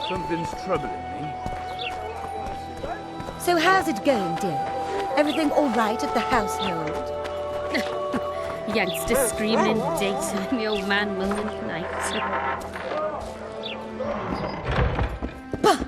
Something's troubling me. So how's it going, dear? Everything all right at the household? Youngster screaming in daytime, the old man willing at night. Bah!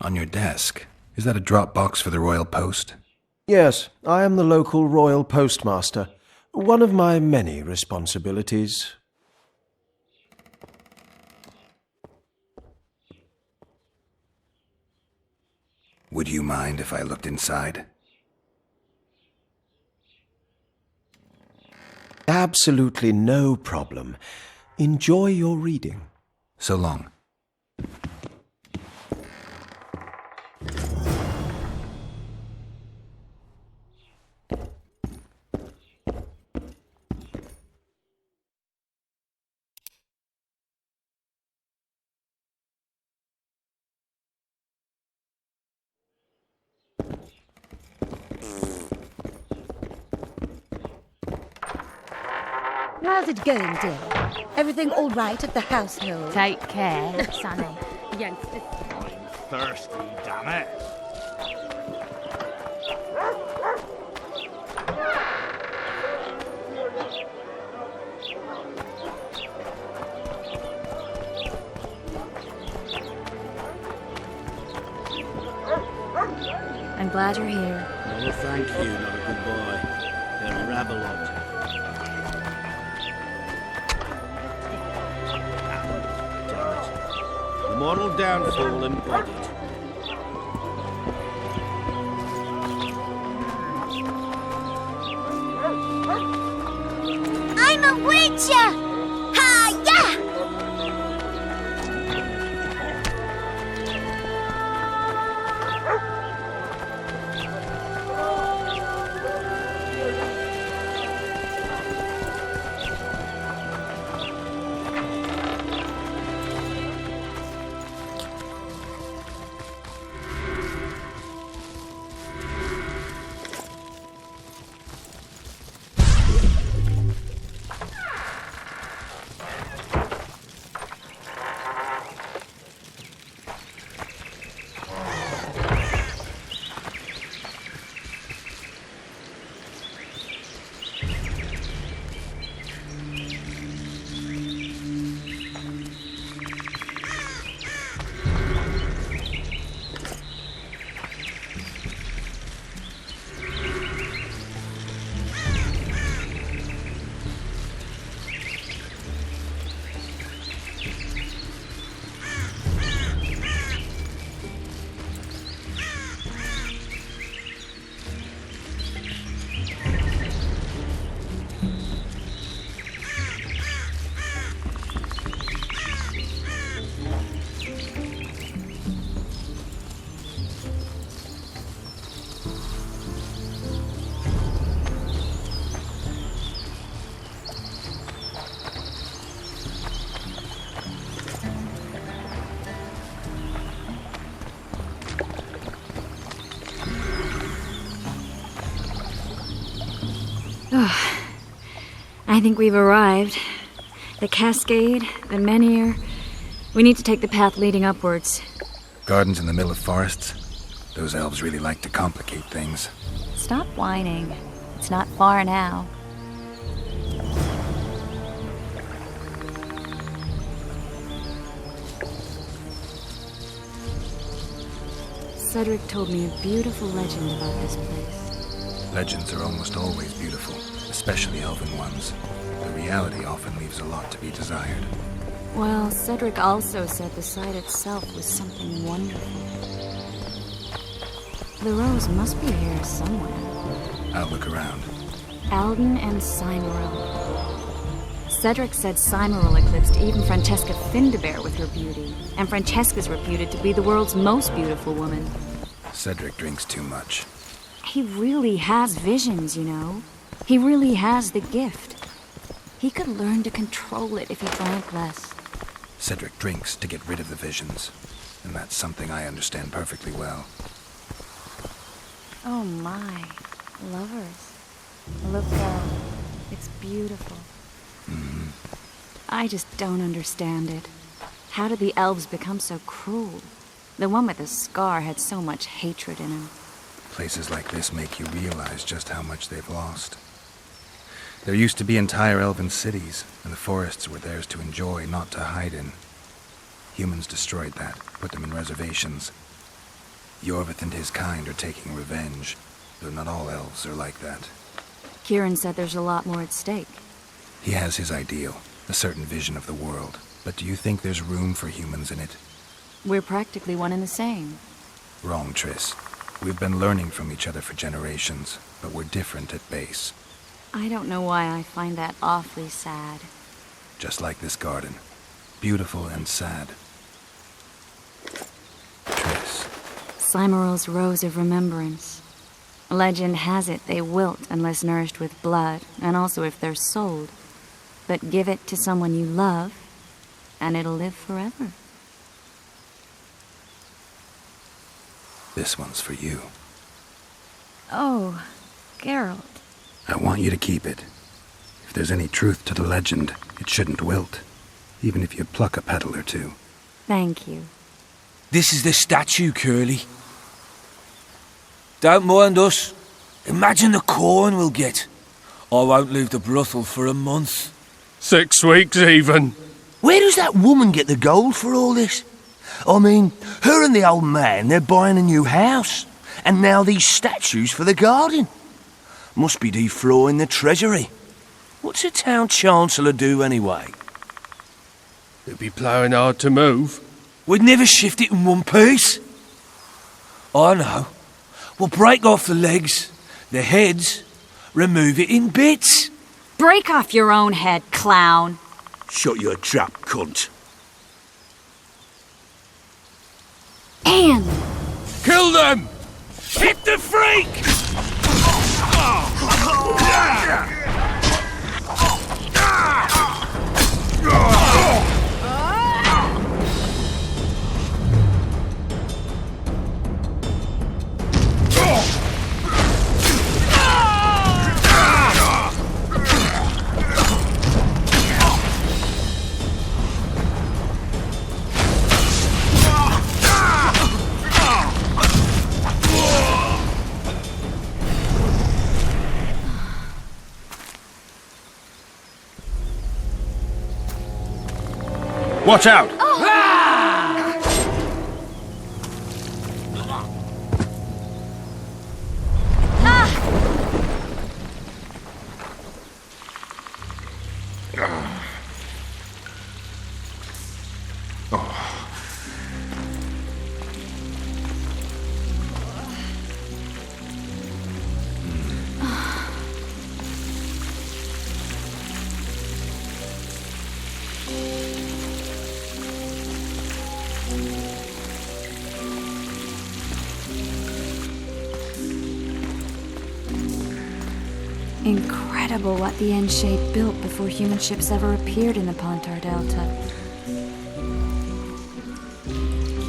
On your desk. Is that a drop box for the Royal Post? Yes, I am the local Royal Postmaster. One of my many responsibilities. Would you mind if I looked inside? Absolutely no problem. Enjoy your reading. So long. How's it going, dear? Everything all right at the household? Take care, Sonny. Youngster. Thirsty, damn it. I'm glad you're here. Oh, thank you, not a good boy. You're a Ravelot. Damn it. The moral downfall embodied. I'm a witcher! Ha-ya! I think we've arrived. The Cascade, the Menhir. We need to take the path leading upwards. Gardens in the middle of forests. Those elves really like to complicate things. Stop whining. It's not far now. Cedric told me a beautiful legend about this place. Legends are almost always beautiful, especially elven ones. The reality often leaves a lot to be desired. Well, Cedric also said the site itself was something wonderful. The rose must be here somewhere. I'll look around. Alden and Cymoril. Cedric said Cymoril eclipsed even Francesca Findabair with her beauty, and Francesca's reputed to be the world's most beautiful woman. Cedric drinks too much. He really has visions, you know. He really has the gift. He could learn to control it if he drank less. Cedric drinks to get rid of the visions, and that's something I understand perfectly well. Oh my, lovers. Look it's beautiful. I just don't understand it. How did the elves become so cruel? The one with the scar had so much hatred in him. Places like this make you realize just how much they've lost. There used to be entire elven cities, and the forests were theirs to enjoy, not to hide in. Humans destroyed that, put them in reservations. Yorvith and his kind are taking revenge, though not all elves are like that. Kieran said there's a lot more at stake. He has his ideal, a certain vision of the world, but do you think there's room for humans in it? We're practically one and the same. Wrong, Triss. We've been learning from each other for generations, but we're different at base. I don't know why I find that awfully sad. Just like this garden. Beautiful and sad. Triss. Cymoril's Rose of Remembrance. Legend has it they wilt unless nourished with blood, and also if they're sold. But give it to someone you love, and it'll live forever. This one's for you. Oh, Geralt. I want you to keep it. If there's any truth to the legend, it shouldn't wilt, even if you pluck a petal or two. Thank you. This is the statue, Curly. Don't mind us. Imagine the corn we'll get. I won't leave the brothel for a month. 6 weeks even. Where does that woman get the gold for all this? I mean, her and the old man, they're buying a new house. And now these statues for the garden. Must be deflawing the treasury. What's a town chancellor do anyway? It'd be ploughing hard to move. We'd never shift it in one piece. I know. We'll break off the legs, the heads, remove it in bits. Break off your own head, clown. Shut your trap, cunt. And Kill them! Hit the freak! Watch out! incredible what the N-Shade built before human ships ever appeared in the Pontar Delta.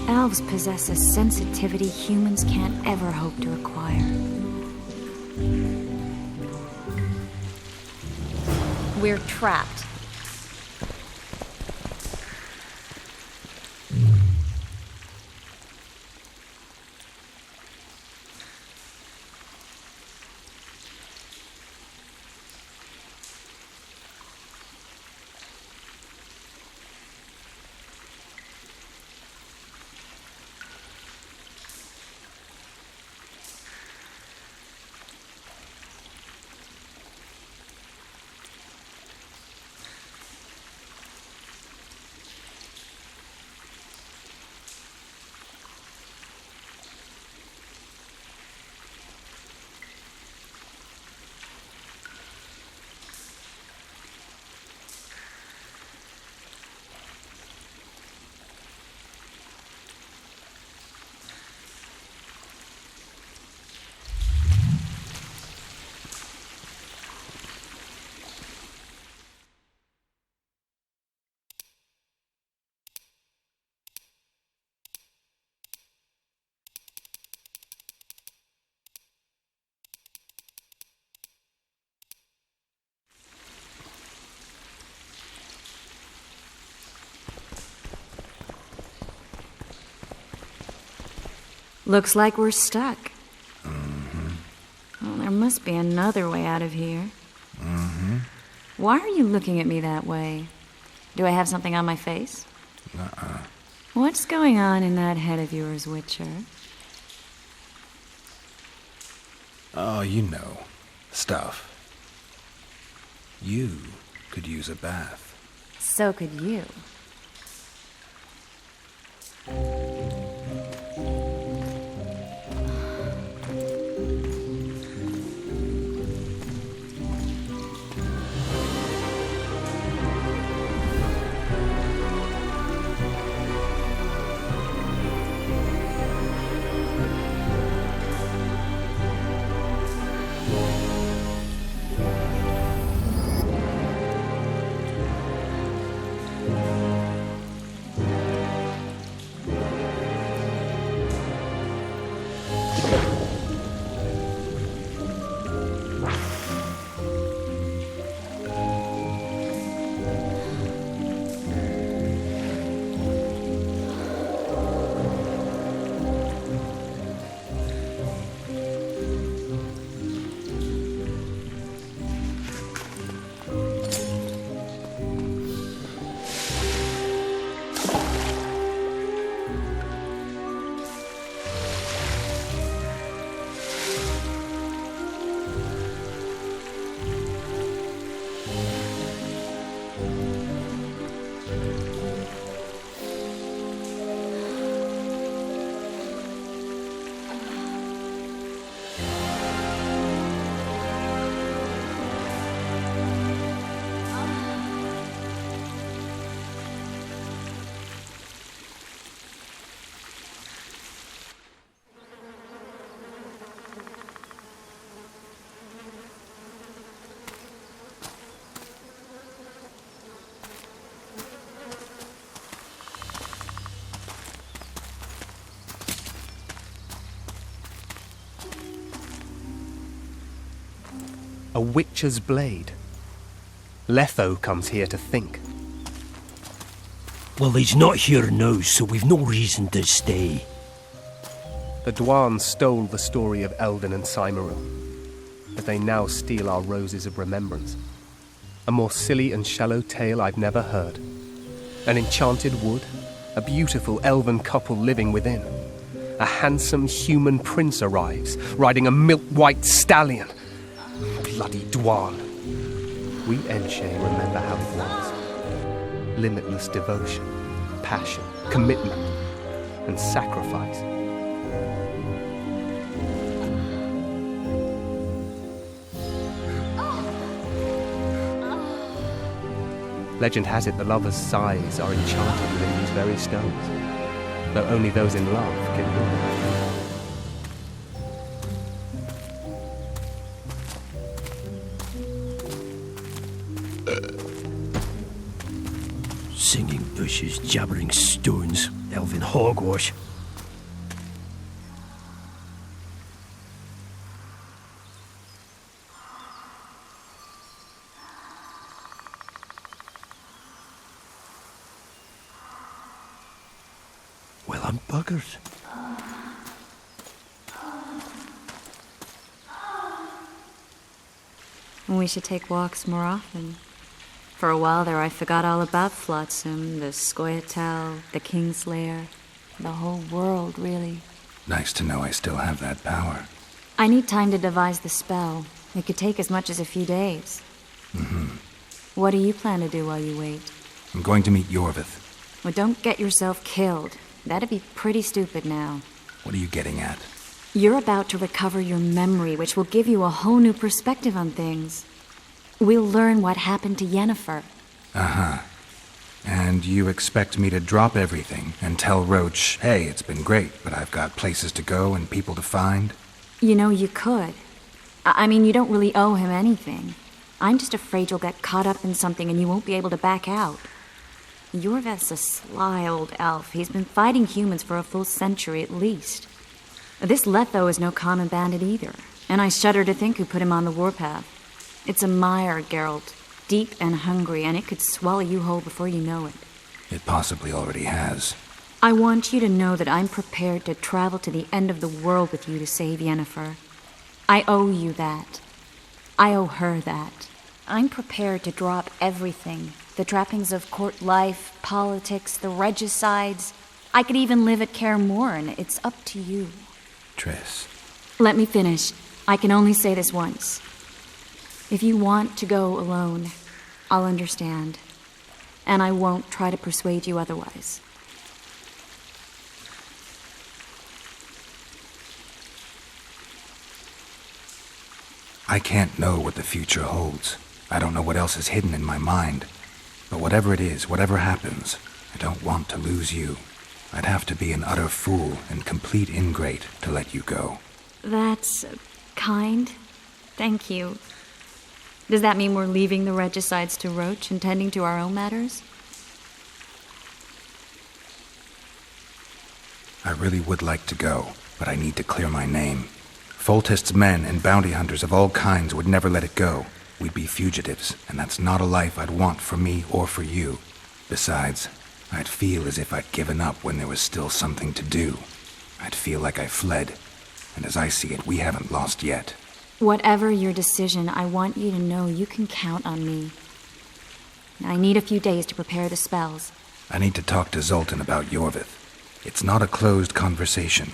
Elves possess a sensitivity humans can't ever hope to acquire. We're trapped. Looks like we're stuck. Well, there must be another way out of here. Why are you looking at me that way? Do I have something on my face? What's going on in that head of yours, Witcher? Oh, you know. Stuff. You could use a bath. So could you. A witcher's blade. Letho comes here to think. Well, he's not here now, so we've no reason to stay. The Dwaan stole the story of Eldon and Cymoril, but they now steal our roses of remembrance. A more silly and shallow tale I've never heard. An enchanted wood, a beautiful elven couple living within. A handsome human prince arrives, riding a milk-white stallion. Bloody Dwaan. We Enshe remember how it was. Limitless devotion, passion, commitment, and sacrifice. Legend has it the lovers' sighs are enchanted within these very stones, though only those in love can hear them. Singing bushes, jabbering stones, elven hogwash. Well, I'm buggered. We should take walks more often. For a while there I forgot all about Flotsam, the Scoia'tael, the Kingslayer, the whole world, really. Nice to know I still have that power. I need time to devise the spell. It could take as much as a few days. What do you plan to do while you wait? I'm going to meet Yorvith. Well, don't get yourself killed. That'd be pretty stupid now. What are you getting at? You're about to recover your memory, which will give you a whole new perspective on things. We'll learn what happened to Yennefer. And you expect me to drop everything and tell Roach, hey, it's been great, but I've got places to go and people to find? You know, you could. I mean, you don't really owe him anything. I'm just afraid you'll get caught up in something and you won't be able to back out. Yorvith's a sly old elf. He's been fighting humans for a full century at least. This Letho is no common bandit either, and I shudder to think who put him on the warpath. It's a mire, Geralt, deep and hungry, and it could swallow you whole before you know it. It possibly already has. I want you to know that I'm prepared to travel to the end of the world with you to save Yennefer. I owe you that. I owe her that. I'm prepared to drop everything. The trappings of court life, politics, the regicides. I could even live at Kaer Morhen. It's up to you. Triss. Let me finish. I can only say this once. If you want to go alone, I'll understand. And I won't try to persuade you otherwise. I can't know what the future holds. I don't know what else is hidden in my mind. But whatever it is, whatever happens, I don't want to lose you. I'd have to be an utter fool and complete ingrate to let you go. That's kind. Thank you. Does that mean we're leaving the regicides to Roach and tending to our own matters? I really would like to go, but I need to clear my name. Foltest's men and bounty hunters of all kinds would never let it go. We'd be fugitives, and that's not a life I'd want for me or for you. Besides, I'd feel as if I'd given up when there was still something to do. I'd feel like I fled, and as I see it, we haven't lost yet. Whatever your decision, I want you to know you can count on me. I need a few days to prepare the spells. I need to talk to Zoltan about Yorvith. It's not a closed conversation.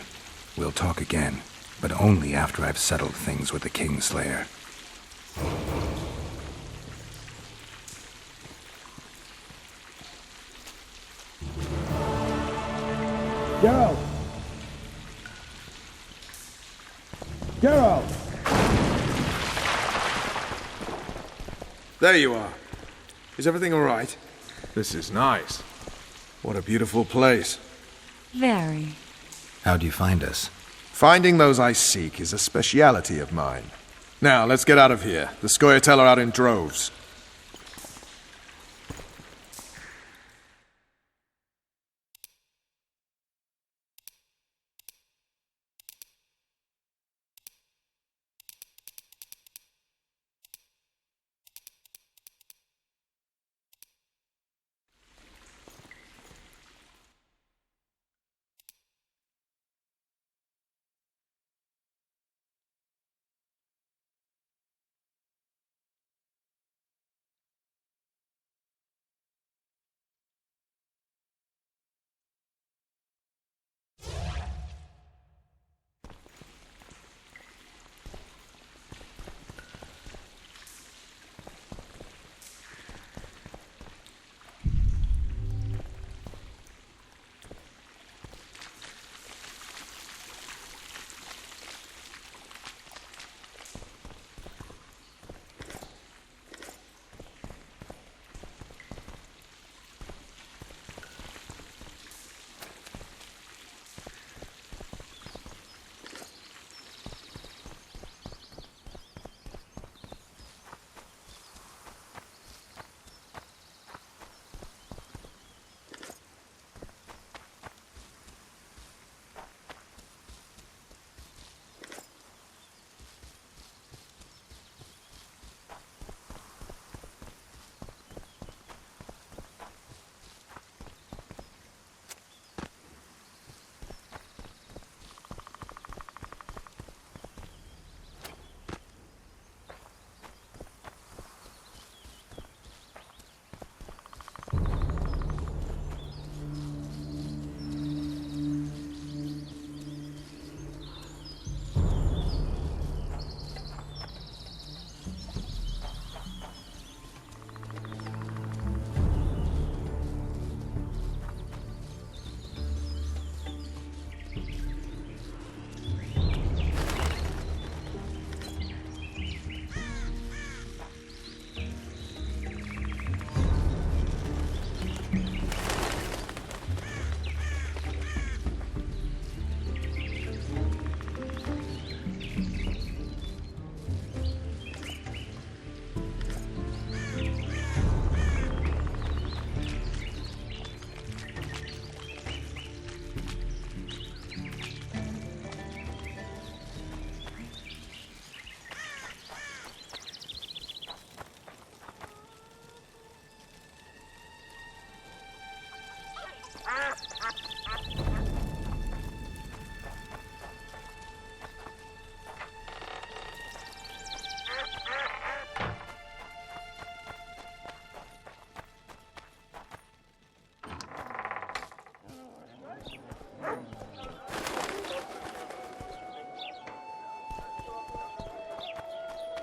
We'll talk again, but only after I've settled things with the Kingslayer. Geralt! Geralt! There you are. Is everything all right? This is nice. What a beautiful place. Very. How'd you find us? Finding those I seek is a speciality of mine. Now, let's get out of here. The Scoia'tael are out in droves.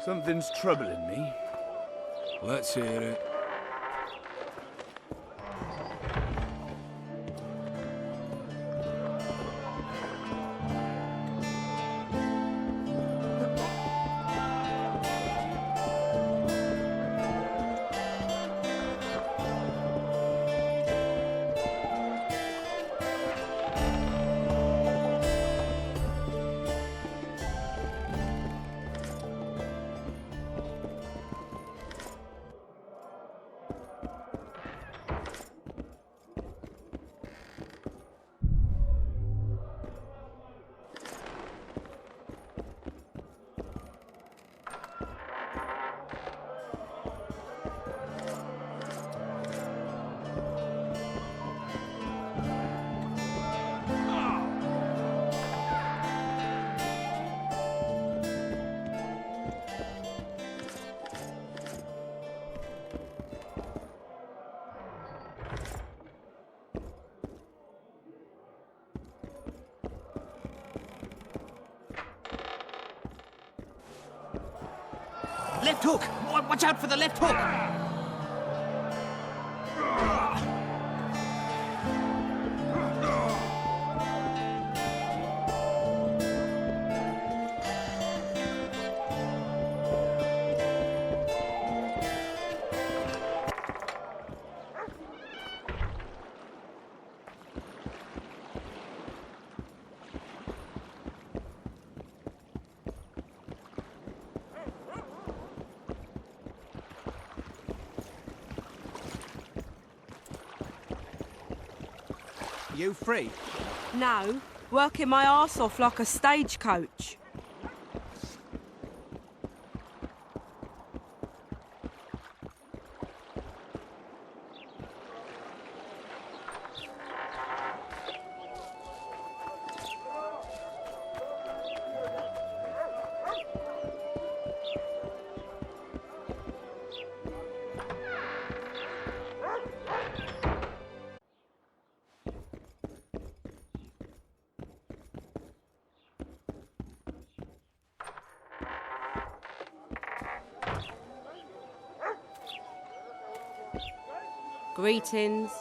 Something's troubling me. Let's hear it. Left hook! Watch out for the left hook! You free? No, working my arse off like a stagecoach. Greetings.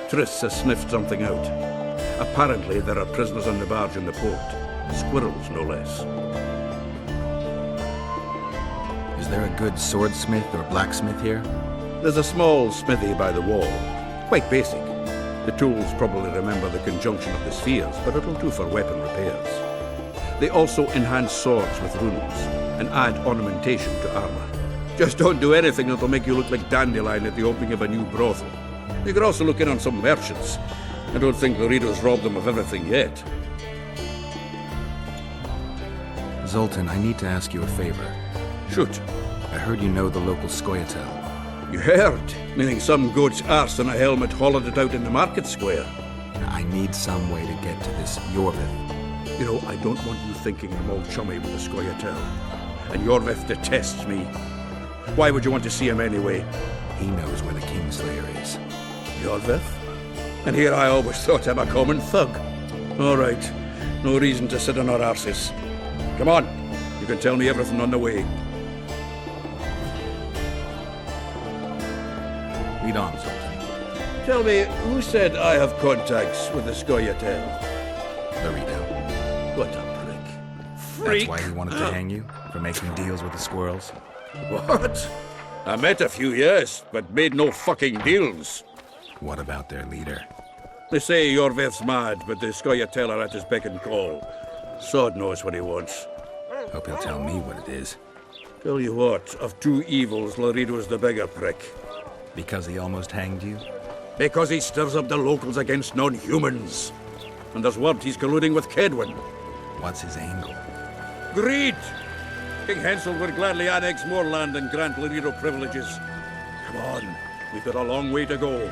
Triss has sniffed something out. Apparently there are prisoners on the barge in the port. Squirrels, no less. Is there a good swordsmith or blacksmith here? There's a small smithy by the wall. Quite basic. The tools probably remember the conjunction of the spheres, but it'll do for weapon repairs. They also enhance swords with runes, and add ornamentation to armor. Just don't do anything that'll make you look like Dandelion at the opening of a new brothel. You could also look in on some merchants. I don't think Loredo's robbed them of everything yet. Zoltan, I need to ask you a favor. Shoot. I heard you know the local Scoia'tael. You heard? Meaning some goat's arse in a helmet hollowed it out in the market square. I need some way to get to this Iorveth. You know, I don't want you thinking I'm all chummy with the Scoia'tael. And Iorveth detests me. Why would you want to see him anyway? He knows where the Kingslayer is. Iorveth? And here I always thought him a common thug. All right. No reason to sit on our arses. Come on. You can tell me everything on the way. Lead on, Zoltan. Tell me, who said I have contacts with the Scoia'tael? Loredo. What a prick. That's why he wanted to hang you? For making deals with the squirrels? What? I met a few, yes, but made no fucking deals. What about their leader? They say Iorveth's mad, but the Scoia'tael are at his beck and call. Sod knows what he wants. Hope he'll tell me what it is. Tell you what, of two evils, Loredo's the bigger prick. Because he almost hanged you? Because he stirs up the locals against non-humans. And there's word he's colluding with Kaedwen. What's his angle? Greed! King Hensel would gladly annex more land and grant Loredo privileges. Come on, we've got a long way to go.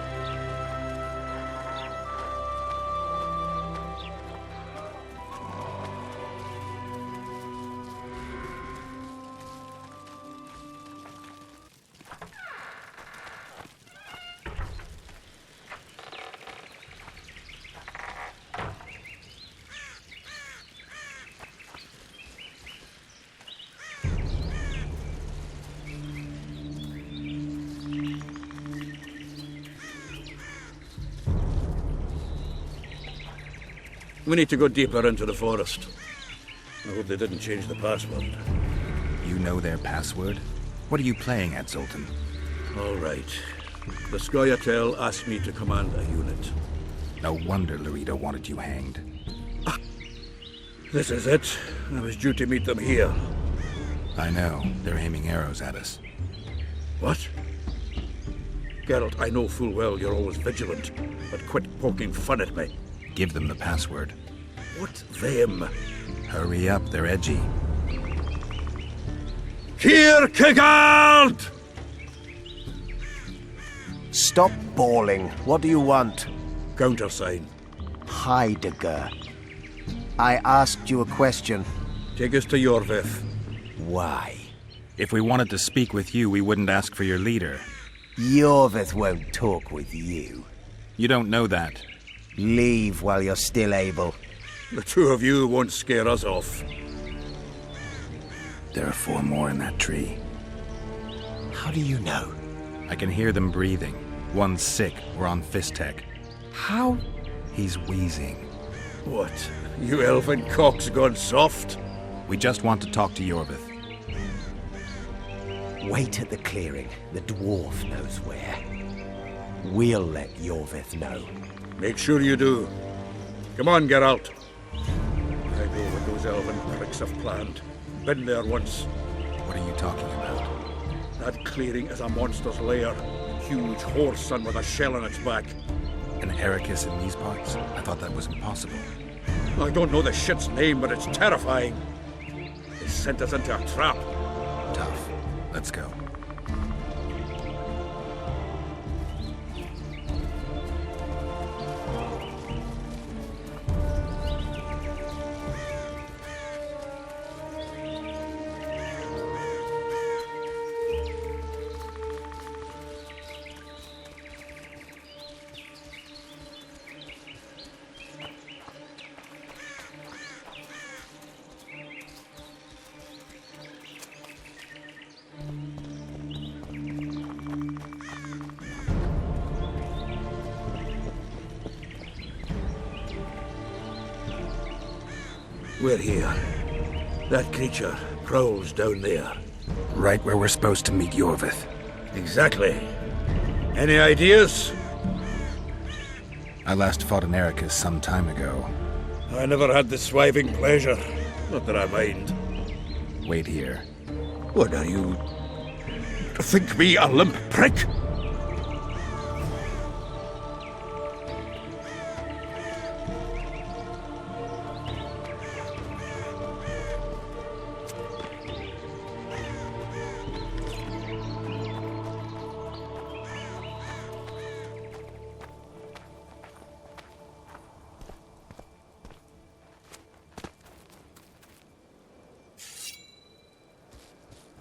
We need to go deeper into the forest. I hope they didn't change the password. You know their password? What are you playing at, Zoltan? All right. The Scoia'tael asked me to command a unit. No wonder Loredo wanted you hanged. This is it. I was due to meet them here. I know. They're aiming arrows at us. What? Geralt, I know full well you're always vigilant, but quit poking fun at me. Give them the password. What them? Hurry up, they're edgy. Kierkegaard! Stop bawling. What do you want? Countersign. Heidegger. I asked you a question. Take us to Yorvith. Why? If we wanted to speak with you, we wouldn't ask for your leader. Yorvith won't talk with you. You don't know that. Leave while you're still able. The two of you won't scare us off. There are 4 more in that tree. How do you know? I can hear them breathing. One's sick. We're on Fistek. How? He's wheezing. What? You elfin cock's gone soft? We just want to talk to Yorvith. Wait at the clearing. The dwarf knows where. We'll let Yorvith know. Make sure you do. Come on, Geralt. I know what those elven pricks have planned. Been there once. What are you talking about? That clearing is a monster's lair. Huge horse son with a shell on its back. An Ericus in these parts? I thought that was impossible. I don't know the shit's name, but it's terrifying. They sent us into a trap. Tough. Let's go. We're here. That creature prowls down there. Right where we're supposed to meet Yorvith. Exactly. Any ideas? I last fought an Ericus some time ago. I never had the swiving pleasure. Not that I mind. Wait here. What are you? Think me a limp prick?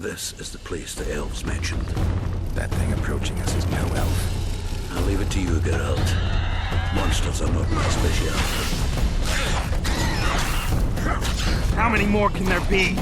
This is the place the elves mentioned. That thing approaching us is no elf. I'll leave it to you, Geralt. Monsters are not my specialty. How many more can there be?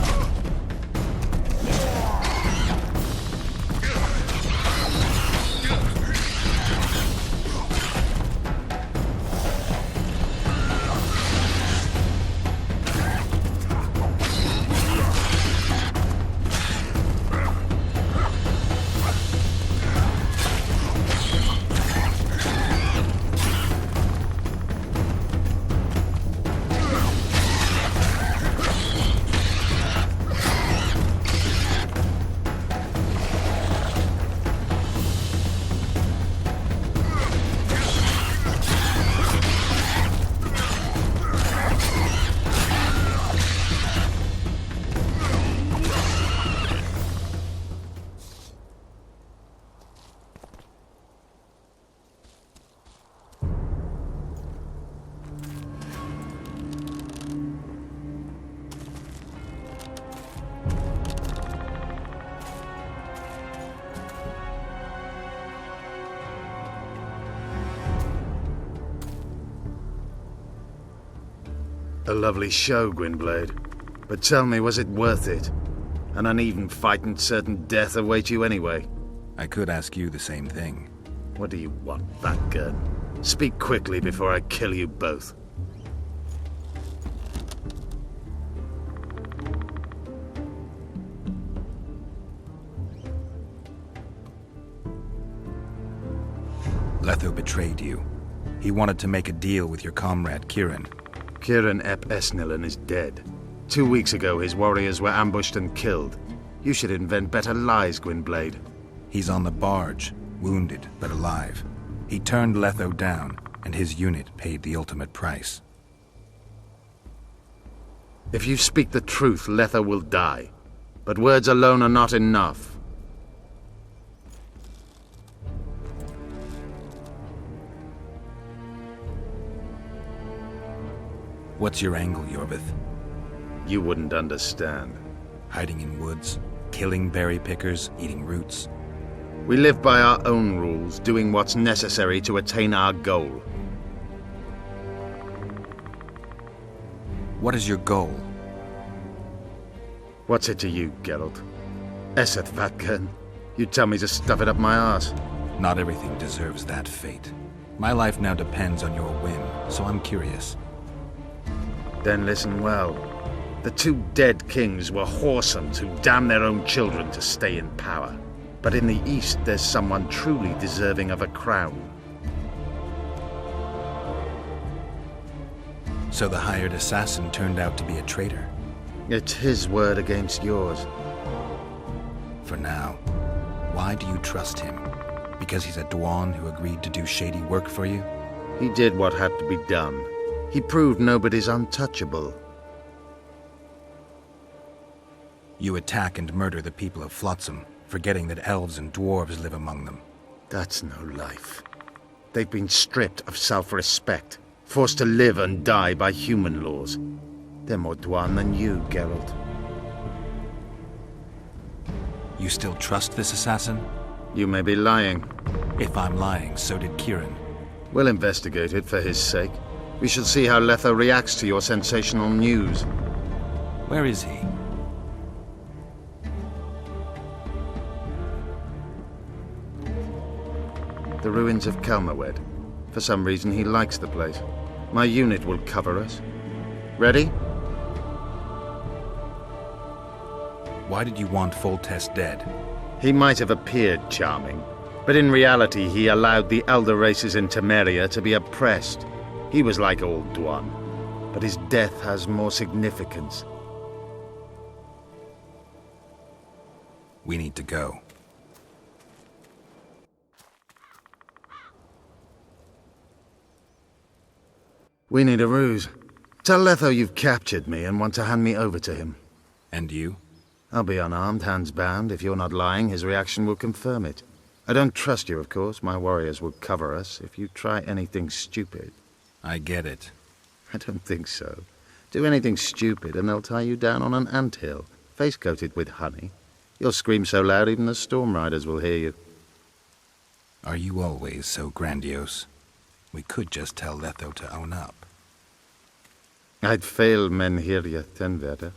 A lovely show, Gwynblade. But tell me, was it worth it? An uneven fight and certain death await you anyway. I could ask you the same thing. What do you want, that gun? Speak quickly before I kill you both. Letho betrayed you. He wanted to make a deal with your comrade, Kieran. Kieran ep Esnillen is dead. 2 weeks ago, his warriors were ambushed and killed. You should invent better lies, Gwynblade. He's on the barge, wounded but alive. He turned Letho down, and his unit paid the ultimate price. If you speak the truth, Letho will die. But words alone are not enough. What's your angle, Yorvith? You wouldn't understand. Hiding in woods, killing berry pickers, eating roots. We live by our own rules, doing what's necessary to attain our goal. What is your goal? What's it to you, Geralt? Eseth Vatgern? You tell me to stuff it up my arse. Not everything deserves that fate. My life now depends on your whim, so I'm curious. Then listen well. The 2 dead kings were whoresomes who damned their own children to stay in power. But in the East, there's someone truly deserving of a crown. So the hired assassin turned out to be a traitor? It's his word against yours. For now. Why do you trust him? Because he's a Dwan who agreed to do shady work for you? He did what had to be done. He proved nobody's untouchable. You attack and murder the people of Flotsam, forgetting that elves and dwarves live among them. That's no life. They've been stripped of self-respect, forced to live and die by human laws. They're more Dwan than you, Geralt. You still trust this assassin? You may be lying. If I'm lying, so did Kieran. We'll investigate it for his sake. We shall see how Letho reacts to your sensational news. Where is he? The ruins of Kelmerwed. For some reason, he likes the place. My unit will cover us. Ready? Why did you want Foltest dead? He might have appeared charming, but in reality he allowed the elder races in Temeria to be oppressed. He was like old Dwan, but his death has more significance. We need to go. We need a ruse. Tell Letho you've captured me and want to hand me over to him. And you? I'll be unarmed, hands bound. If you're not lying, his reaction will confirm it. I don't trust you, of course. My warriors will cover us if you try anything stupid. I get it. I don't think so. Do anything stupid and they'll tie you down on an anthill, face-coated with honey. You'll scream so loud even the Storm Riders will hear you. Are you always so grandiose? We could just tell Letho to own up. I'd fail Menhirya Tenverda.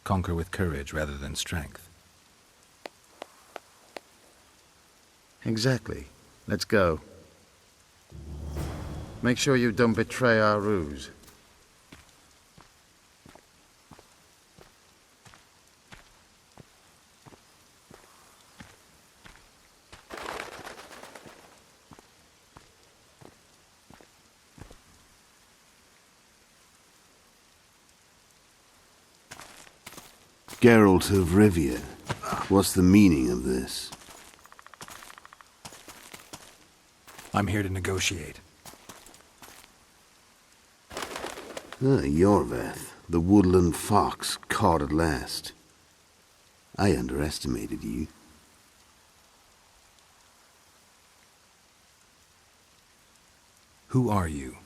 Conquer with courage rather than strength. Exactly. Let's go. Make sure you don't betray our ruse. Geralt of Rivia, what's the meaning of this? I'm here to negotiate. Yorveth, the woodland fox, caught at last. I underestimated you. Who are you?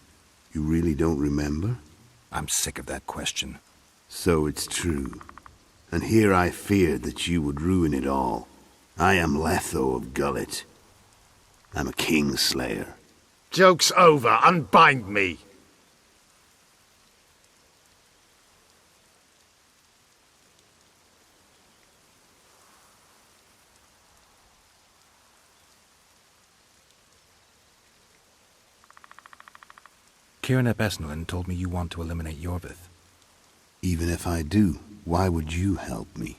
You really don't remember? I'm sick of that question. So it's true. And here I feared that you would ruin it all. I am Letho of Gullet. I'm a Kingslayer. Joke's over. Unbind me. Kieran ep Esnillen told me you want to eliminate Yorvith. Even if I do, why would you help me?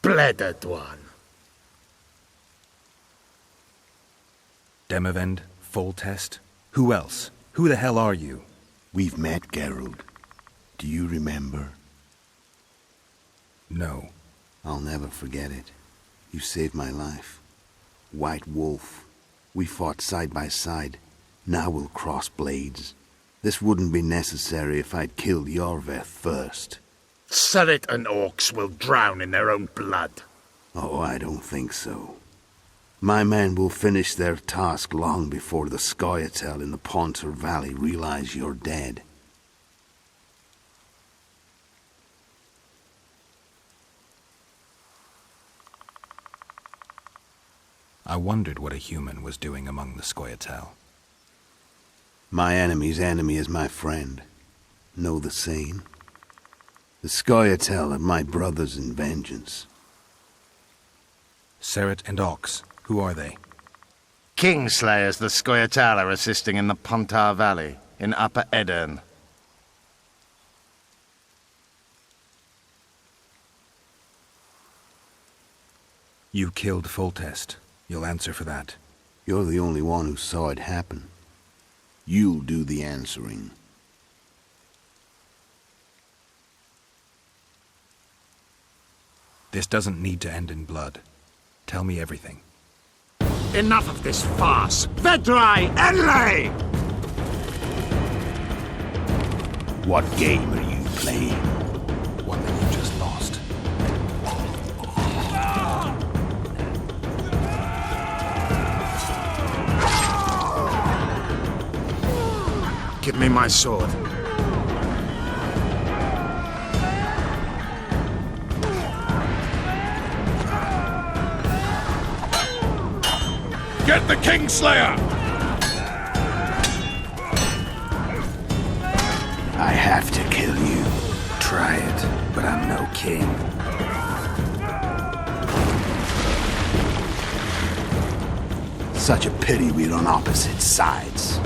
Bledder Dwan. Demavend, Foltest? Who else? Who the hell are you? We've met, Geralt. Do you remember? No. I'll never forget it. You saved my life. White Wolf. We fought side by side. Now we'll cross blades. This wouldn't be necessary if I'd killed Iorveth first. Surret and orcs will drown in their own blood. Oh, I don't think so. My men will finish their task long before the Scoia'tael in the Pontar Valley realize you're dead. I wondered what a human was doing among the Scoia'tael. My enemy's enemy is my friend. Know the saying? The Scoia'tael are my brothers in vengeance. Surret and Ox, who are they? Kingslayers the Scoia'tael are assisting in the Pontar Valley, in Upper Edirn. You killed Foltest. You'll answer for that. You're the only one who saw it happen. You'll do the answering. This doesn't need to end in blood. Tell me everything. Enough of this farce! Vedrai Enlay! What game are you playing? One that you just lost. Give me my sword. Get the Kingslayer! I have to kill you. Try it, but I'm no king. Such a pity we're on opposite sides.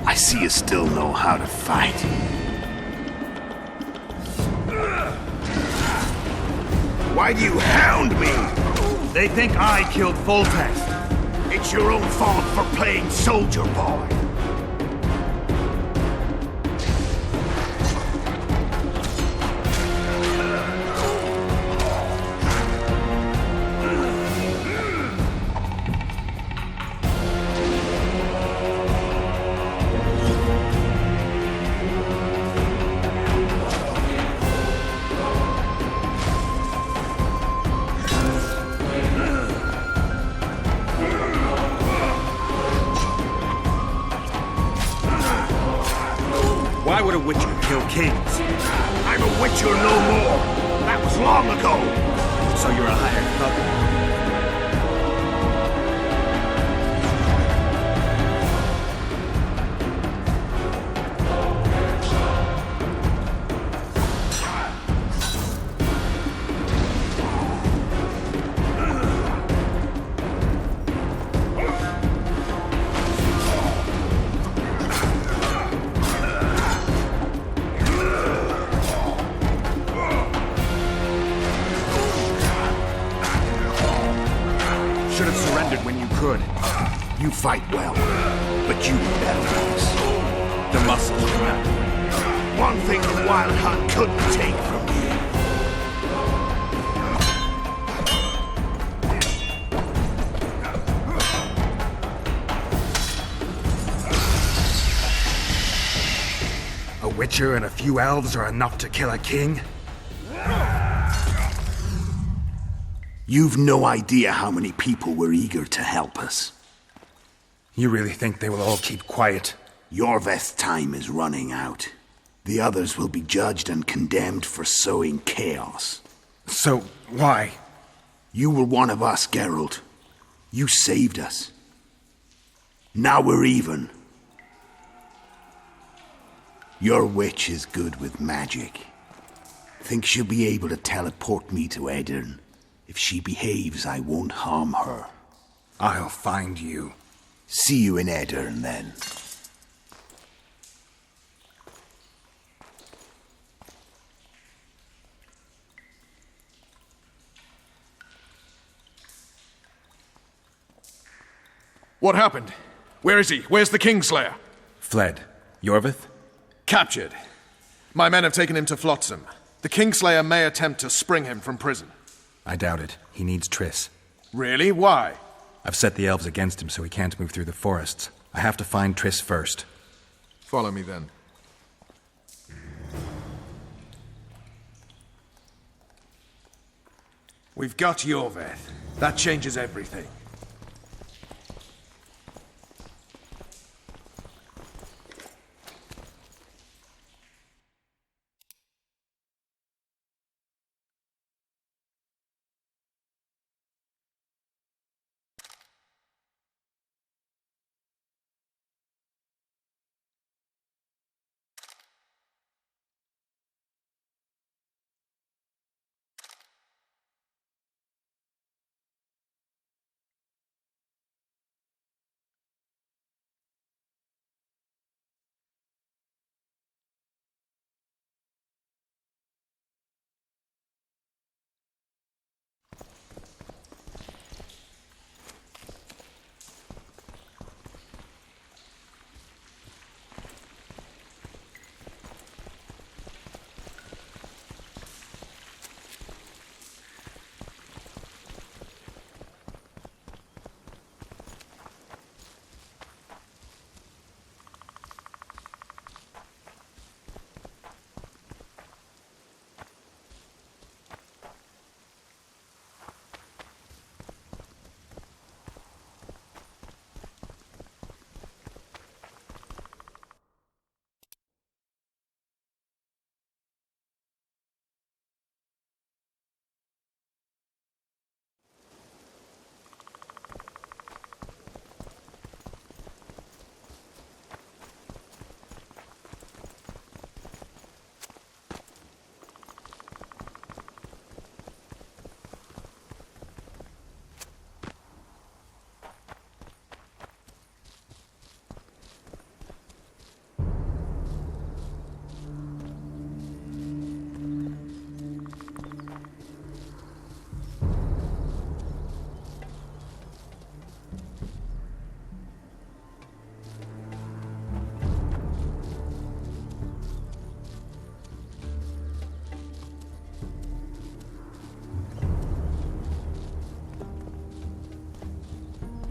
I see you still know how to fight. Why do you hound me? They think I killed Foltest. It's your own fault for playing soldier boy. Why would a witcher kill kings? I'm a witcher no more. That was long ago. So you're a hired puppet. Should have surrendered when you could. You fight well, but you veterans. The muscles come out. One thing the Wild Hunt couldn't take from you. A witcher and a few elves are enough to kill a king? You've no idea how many people were eager to help us. You really think they will all keep quiet? Iorveth's time is running out. The others will be judged and condemned for sowing chaos. So, why? You were one of us, Geralt. You saved us. Now we're even. Your witch is good with magic. Think she'll be able to teleport me to Edirn. If she behaves, I won't harm her. I'll find you. See you in Edirn, then. What happened? Where is he? Where's the Kingslayer? Fled. Yorvith? Captured. My men have taken him to Flotsam. The Kingslayer may attempt to spring him from prison. I doubt it. He needs Triss. Really? Why? I've set the elves against him so he can't move through the forests. I have to find Triss first. Follow me then. We've got Yorvith. That changes everything.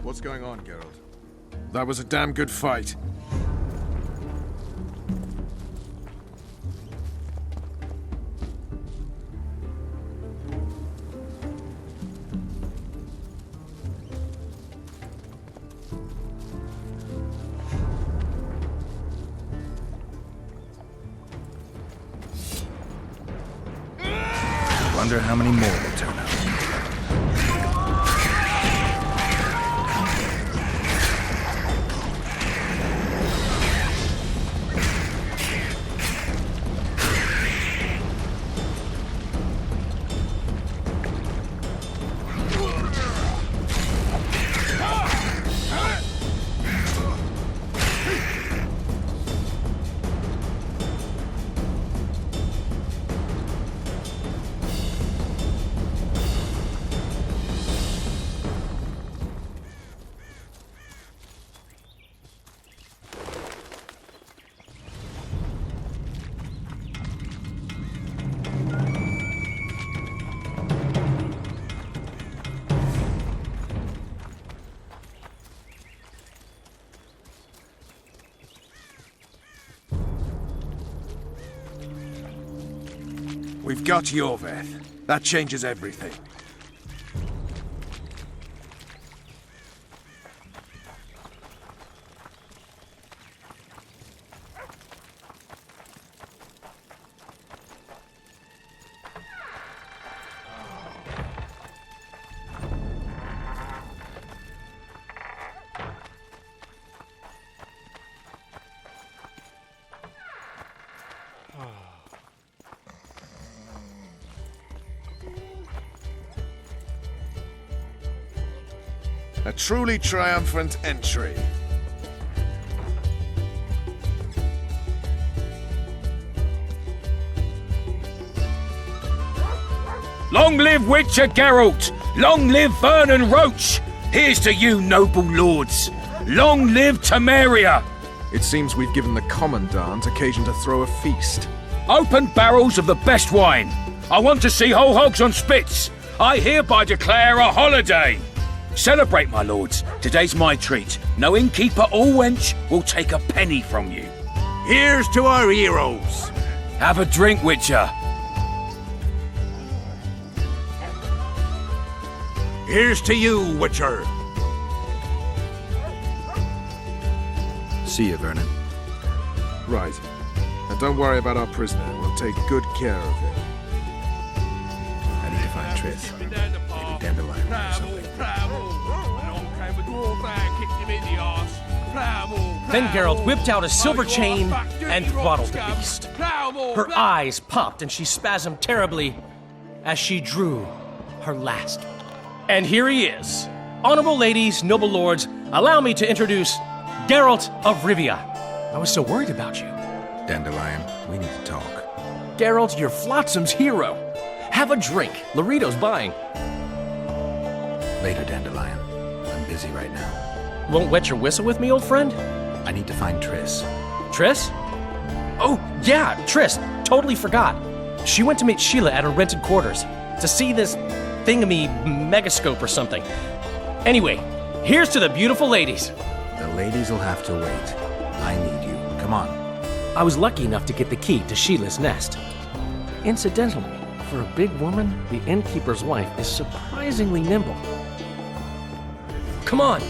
What's going on, Geralt? That was a damn good fight. Wonder how many more will turn up. We've got Yorvith. That changes everything. A truly triumphant entry. Long live Witcher Geralt! Long live Vernon Roach! Here's to you, noble lords. Long live Temeria! It seems we've given the Commandant occasion to throw a feast. Open barrels of the best wine. I want to see whole hogs on spits. I hereby declare a holiday. Celebrate, my lords. Today's my treat. No innkeeper or wench will take a penny from you. Here's to our heroes. Have a drink, Witcher. Here's to you, Witcher. See you, Vernon. Right. Now don't worry about our prisoner. We'll take good care of him. I need to find Triss. Maybe Dandelion or something. Then Geralt whipped out a silver chain and throttled the beast. Her eyes popped and she spasmed terribly as she drew her last. And here he is. Honorable ladies, noble lords, allow me to introduce Geralt of Rivia. I was so worried about you. Dandelion, we need to talk. Geralt, you're Flotsam's hero. Have a drink. Laurito's buying. Later, Dandelion. I'm busy right now. Won't wet your whistle with me, old friend? I need to find Triss. Triss? Oh, yeah, Triss. Totally forgot. She went to meet Sheila at her rented quarters to see this thingamy megascope or something. Anyway, here's to the beautiful ladies. The ladies will have to wait. I need you. Come on. I was lucky enough to get the key to Sheila's nest. Incidentally, for a big woman, the innkeeper's wife is surprisingly nimble. Come on.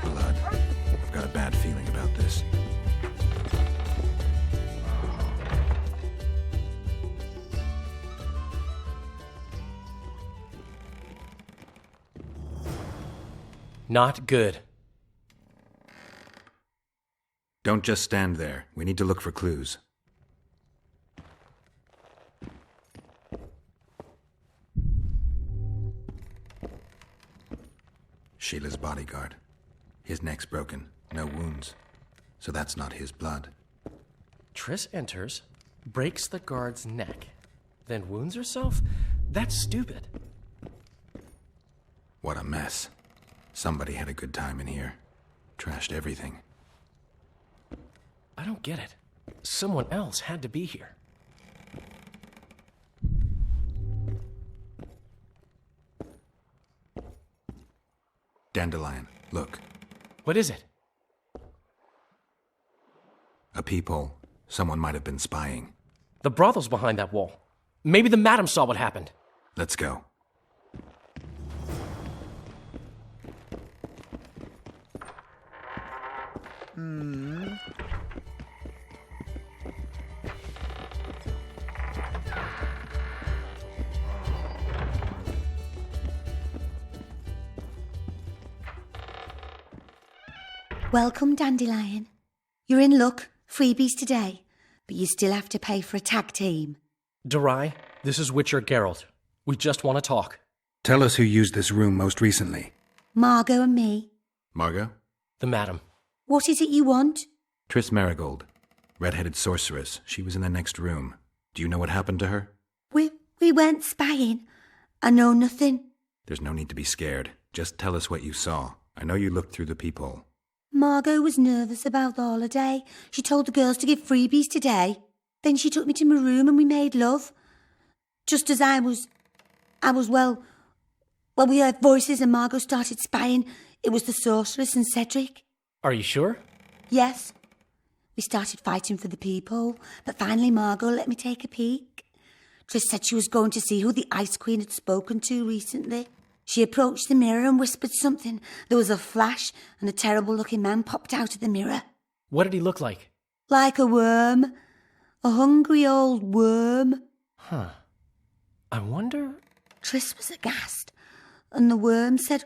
Blood. I've got a bad feeling about this. Not good. Don't just stand there. We need to look for clues. Sheila's bodyguard. His neck's broken. No wounds. So that's not his blood. Triss enters, breaks the guard's neck, then wounds herself? That's stupid. What a mess. Somebody had a good time in here. Trashed everything. I don't get it. Someone else had to be here. Dandelion, look. What is it? A peephole. Someone might have been spying. The brothel's behind that wall. Maybe the madam saw what happened. Let's go. Welcome, Dandelion. You're in luck. Freebies today. But you still have to pay for a tag team. Durai, this is Witcher Geralt. We just want to talk. Tell us who used this room most recently. Margot and me. Margot? The madam. What is it you want? Triss Marigold. Red-headed sorceress. She was in the next room. Do you know what happened to her? We weren't spying. I know nothing. There's no need to be scared. Just tell us what you saw. I know you looked through the peephole. Margot was nervous about the holiday. She told the girls to give freebies today. Then she took me to my room and we made love. Just as I was, well, we heard voices and Margot started spying. It was the sorceress and Cedric. Are you sure? Yes. We started fighting for the peephole, but finally Margot let me take a peek. Triss said she was going to see who the Ice Queen had spoken to recently. She approached the mirror and whispered something. There was a flash and a terrible-looking man popped out of the mirror. What did he look like? Like a worm. A hungry old worm. Huh. I wonder... Triss was aghast, and the worm said,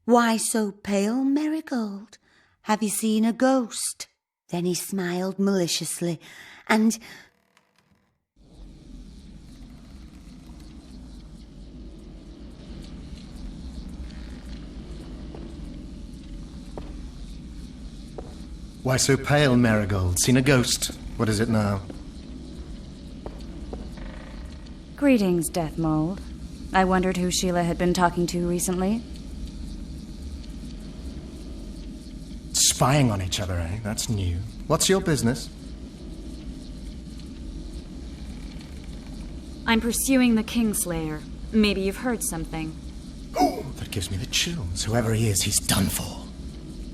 "Why so pale, Marigold? Have you seen a ghost?" Then he smiled maliciously, and... Why so pale, Marigold? Seen a ghost? What is it now? Greetings, Deathmold. I wondered who Sheila had been talking to recently. Spying on each other, eh? That's new. What's your business? I'm pursuing the Kingslayer. Maybe you've heard something. That gives me the chills. Whoever he is, he's done for.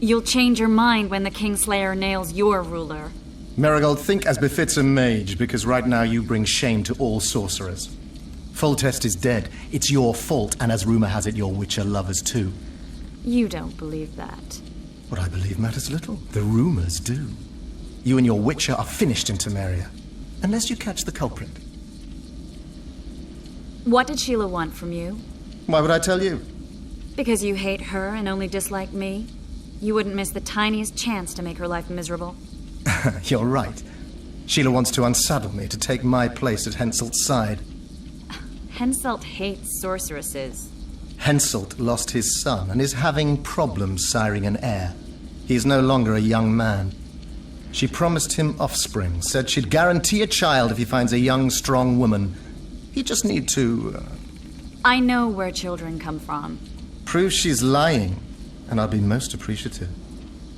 You'll change your mind when the Kingslayer nails your ruler. Marigold, think as befits a mage, because right now you bring shame to all sorcerers. Foltest is dead. It's your fault, and as rumor has it, your Witcher lovers too. You don't believe that. What I believe matters little. The rumors do. You and your Witcher are finished in Temeria. Unless you catch the culprit. What did Sheila want from you? Why would I tell you? Because you hate her and only dislike me? You wouldn't miss the tiniest chance to make her life miserable. You're right. Sheila wants to unsaddle me, to take my place at Henselt's side. Henselt hates sorceresses. Henselt lost his son and is having problems siring an heir. He is no longer a young man. She promised him offspring, said she'd guarantee a child if he finds a young, strong woman. He just need to... I know where children come from. Prove she's lying, and I'll be most appreciative.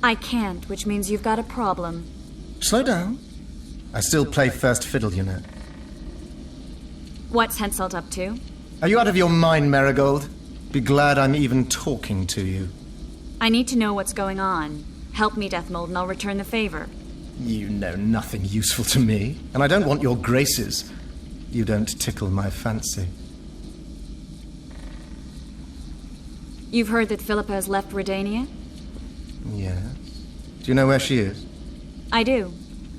I can't, which means you've got a problem. Slow down. I still play first fiddle, you know. What's Henselt up to? Are you out of your mind, Marigold? Be glad I'm even talking to you. I need to know what's going on. Help me, Deathmold, and I'll return the favor. You know nothing useful to me, and I don't want your graces. You don't tickle my fancy. You've heard that Philippa has left Redania? Yes. Do you know where she is? I do.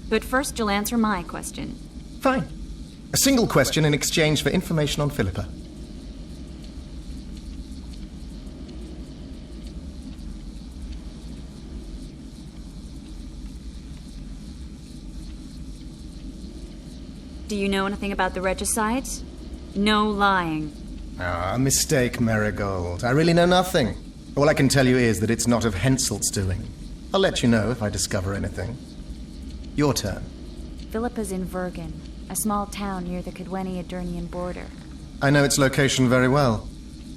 But first you'll answer my question. Fine. A single question in exchange for information on Philippa. Do you know anything about the regicides? No lying. Ah, mistake, Marigold. I really know nothing. All I can tell you is that it's not of Henselt's doing. I'll let you know if I discover anything. Your turn. Philippa's in Vergen, a small town near the Cadweni-Adernian border. I know its location very well.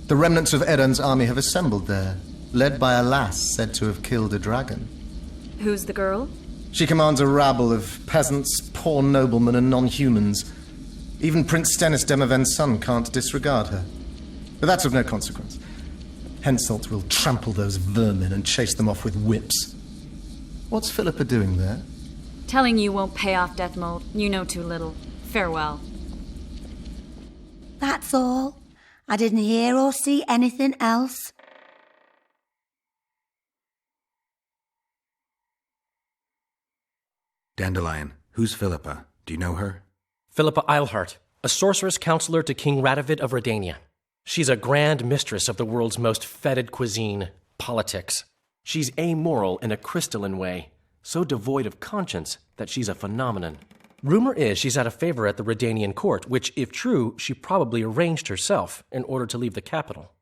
The remnants of Eden's army have assembled there, led by a lass said to have killed a dragon. Who's the girl? She commands a rabble of peasants, poor noblemen, and non-humans. Even Prince Stennis Demaven's son can't disregard her. But that's of no consequence. Henselt will trample those vermin and chase them off with whips. What's Philippa doing there? Telling you won't pay off, Deathmold. You know too little. Farewell. That's all. I didn't hear or see anything else. Dandelion, who's Philippa? Do you know her? Philippa Eilhart, a sorceress counselor to King Radovid of Redania. She's a grand mistress of the world's most fetid cuisine, politics. She's amoral in a crystalline way, so devoid of conscience that she's a phenomenon. Rumor is she's out of favor at the Redanian court, which, if true, she probably arranged herself in order to leave the capital.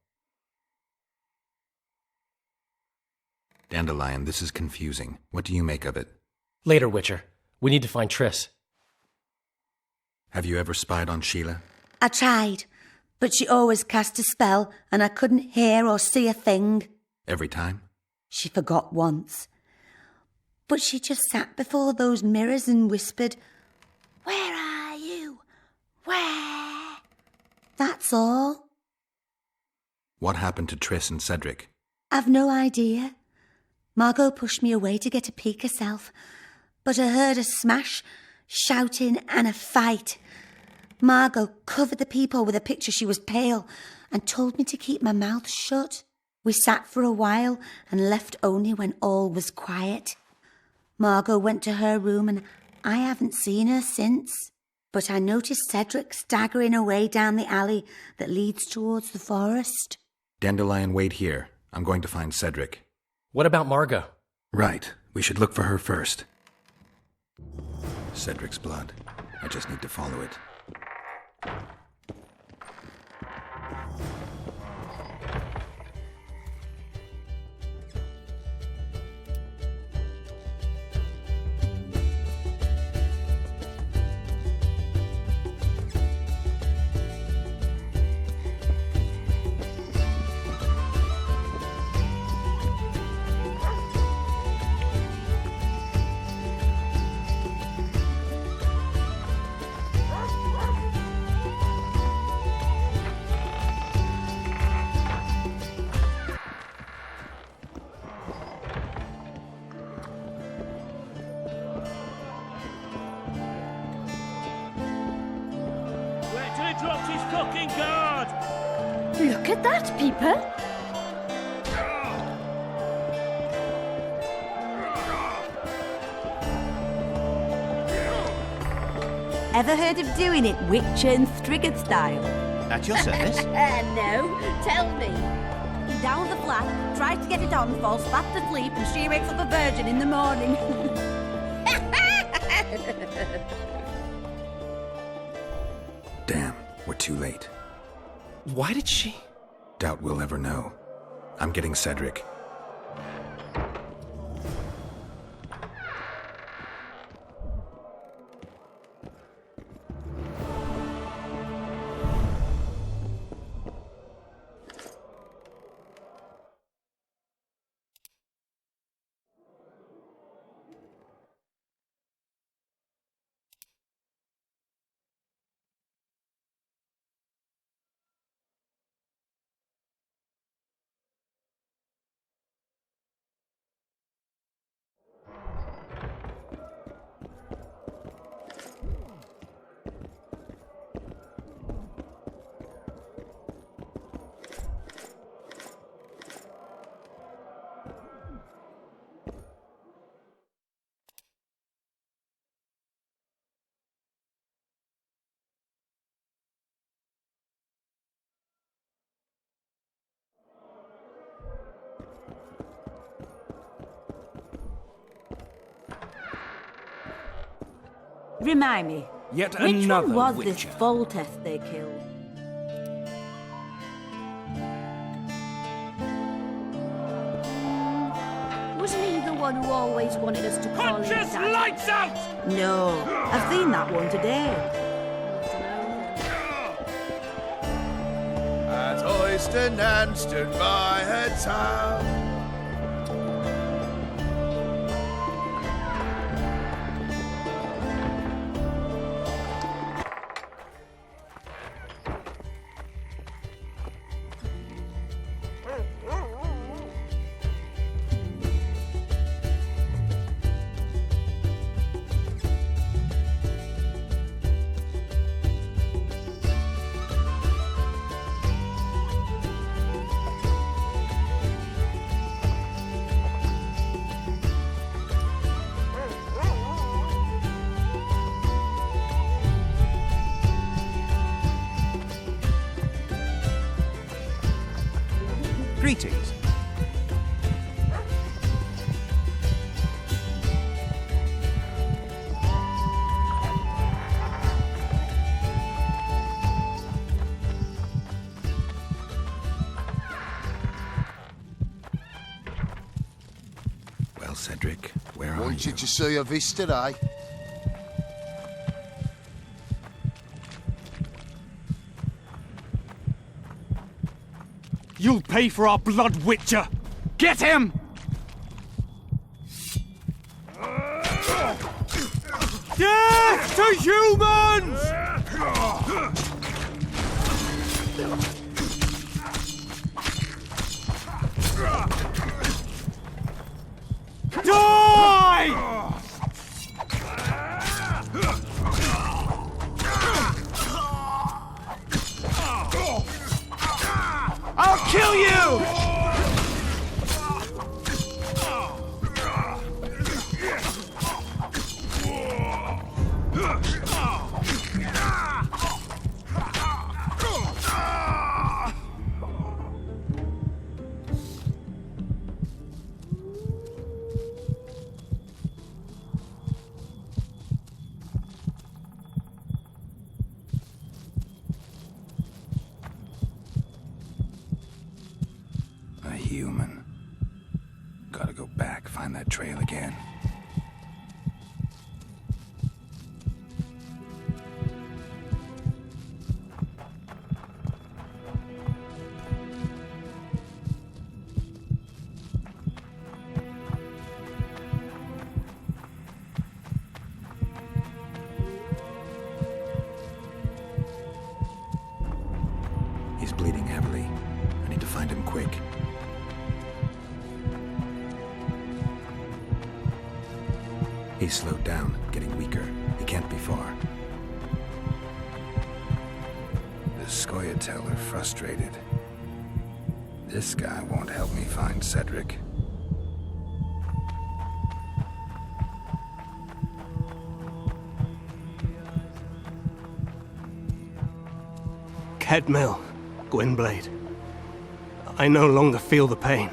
Dandelion, this is confusing. What do you make of it? Later, Witcher. We need to find Triss. Have you ever spied on Sheila? I tried, but she always cast a spell and I couldn't hear or see a thing. Every time? She forgot once. But she just sat before those mirrors and whispered, "Where are you? Where?" That's all. What happened to Triss and Cedric? I've no idea. Margot pushed me away to get a peek herself, but I heard a smash, shouting and a fight. Margot covered the peephole with a picture. She was pale and told me to keep my mouth shut. We sat for a while and left only when all was quiet. Margot went to her room and I haven't seen her since. But I noticed Cedric staggering away down the alley that leads towards the forest. Dandelion, wait here. I'm going to find Cedric. What about Margot? Right. We should look for her first. Cedric's blood. I just need to follow it. dropped his fucking guard! Look at that, people! Ever heard of doing it Witcher and Striggett style? At your service? No, tell me. Down the flat, tries to get it on, falls fast asleep, and she wakes up a virgin in the morning. Damn, we're too late. Why did she? Doubt we'll ever know. I'm getting Cedric. Remind me, Yet which another one was Witcher. this Volteth they killed? Wasn't he the one who always wanted us to call him Conscious Dad? lights out! No, I've seen that one today. At Oysternan stood by her town. Greetings. Well, Cedric, where are Wanted you? to see your visitor, eh? You'll pay for our blood, Witcher! Get him! Death to humans! Die! I'll kill you! A human. Gotta go back, find that trail again. He's bleeding heavily. I need to find him quick. He's slowed down, getting weaker. He can't be far. The Scoia'tael are frustrated. This guy won't help me find Cedric. Kedmil, Gwynblade. I no longer feel the pain.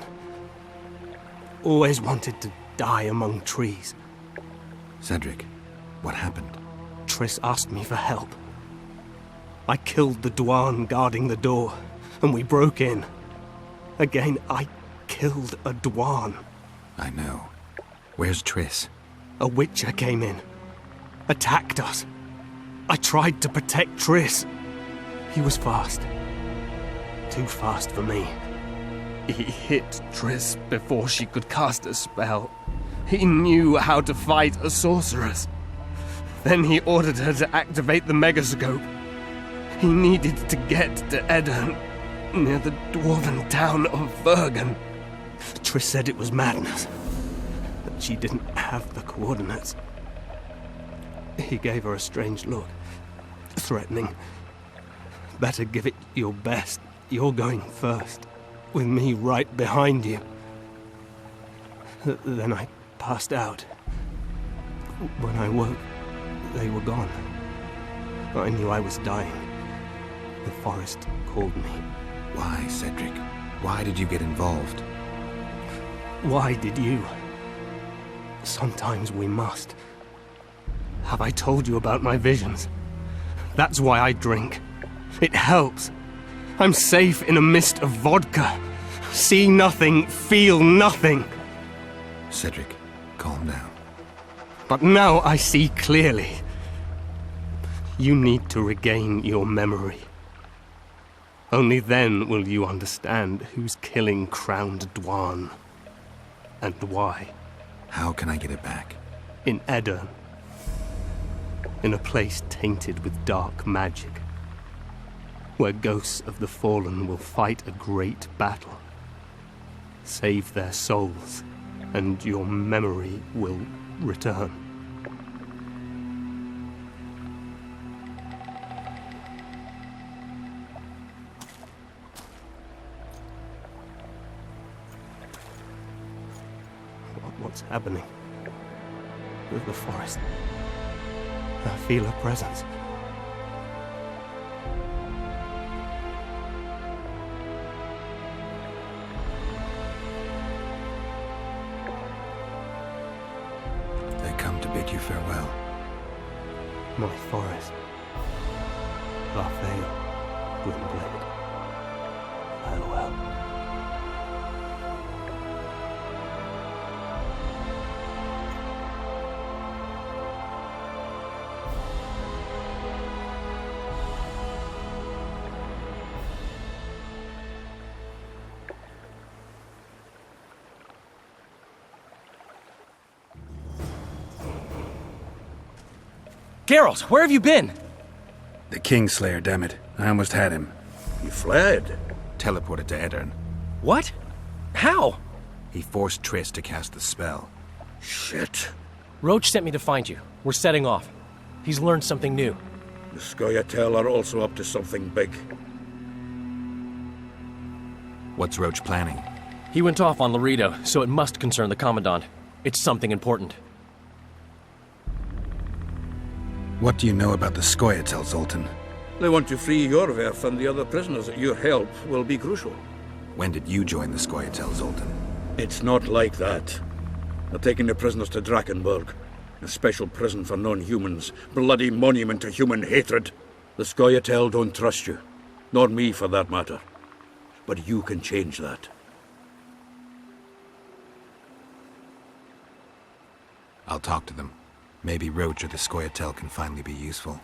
Always wanted to die among trees. Cedric, what happened? Triss asked me for help. I killed the Dwarn guarding the door, and we broke in. Again, I killed a Dwarn. I know. Where's Triss? A Witcher came in, attacked us. I tried to protect Triss. He was fast. Too fast for me. He hit Triss before she could cast a spell. He knew how to fight a sorceress. Then he ordered her to activate the Megascope. He needed to get to Edirn, near the dwarven town of Vergen. Triss said it was madness, that she didn't have the coordinates. He gave her a strange look, threatening. Better give it your best. You're going first, with me right behind you. Then I passed out. When I woke, they were gone. I knew I was dying. The forest called me. Why, Cedric? Why did you get involved? Why did you? Sometimes we must. Have I told you about my visions? That's why I drink. It helps. I'm safe in a mist of vodka. See nothing, feel nothing. Cedric, calm down. But now I see clearly. You need to regain your memory. Only then will you understand who's killing Crowned Dwarn. And why. How can I get it back? In Edirn. In a place tainted with dark magic. Where ghosts of the fallen will fight a great battle. Save their souls, and your memory will return. What's happening? With the forest. I feel a presence. Bid you farewell. My forest. Larfeil, Gwynblade. Farewell. Geralt, where have you been? The Kingslayer, damn it. I almost had him. He fled. Teleported to Edirn. What? How? He forced Triss to cast the spell. Shit. Roach sent me to find you. We're setting off. He's learned something new. The Scoia'tael are also up to something big. What's Roach planning? He went off on Loredo, so it must concern the Commandant. It's something important. What do you know about the Scoia'tael, Zoltan? They want to free Yorveth and the other prisoners. Your help will be crucial. When did you join the Scoia'tael, Zoltan? It's not like that. They're taking the prisoners to Drakenburg, a special prison for non-humans, bloody monument to human hatred. The Scoia'tael don't trust you, nor me for that matter. But you can change that. I'll talk to them. Maybe Roach or the Scoia'tael can finally be useful.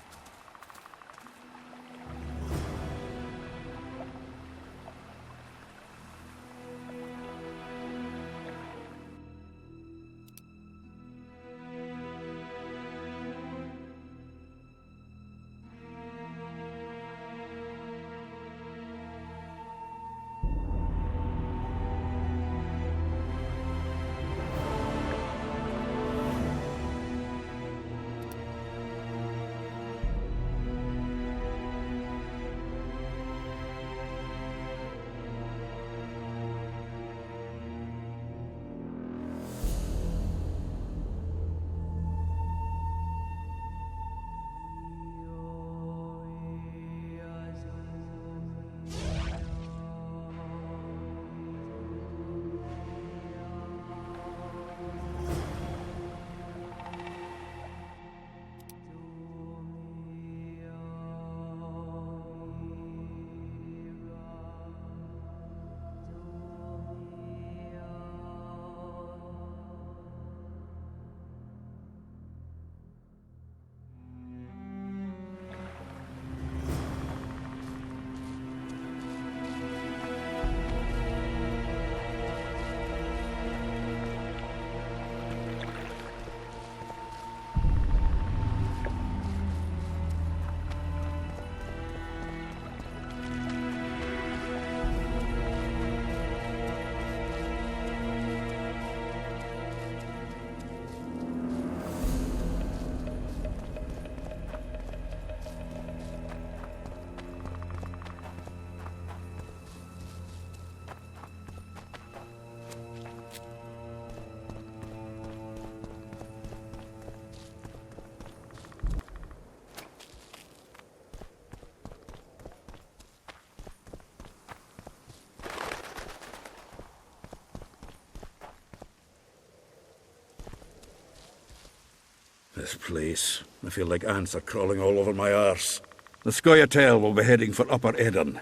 This place. I feel like ants are crawling all over my arse. The Scoia'tael will be heading for Upper Edirn.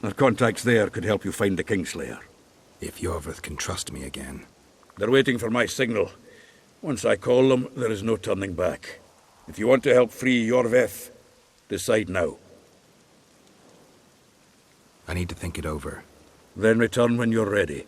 Our contacts there could help you find the Kingslayer. If Yorvith can trust me again. They're waiting for my signal. Once I call them, there is no turning back. If you want to help free Yorvith, decide now. I need to think it over. Then return when you're ready.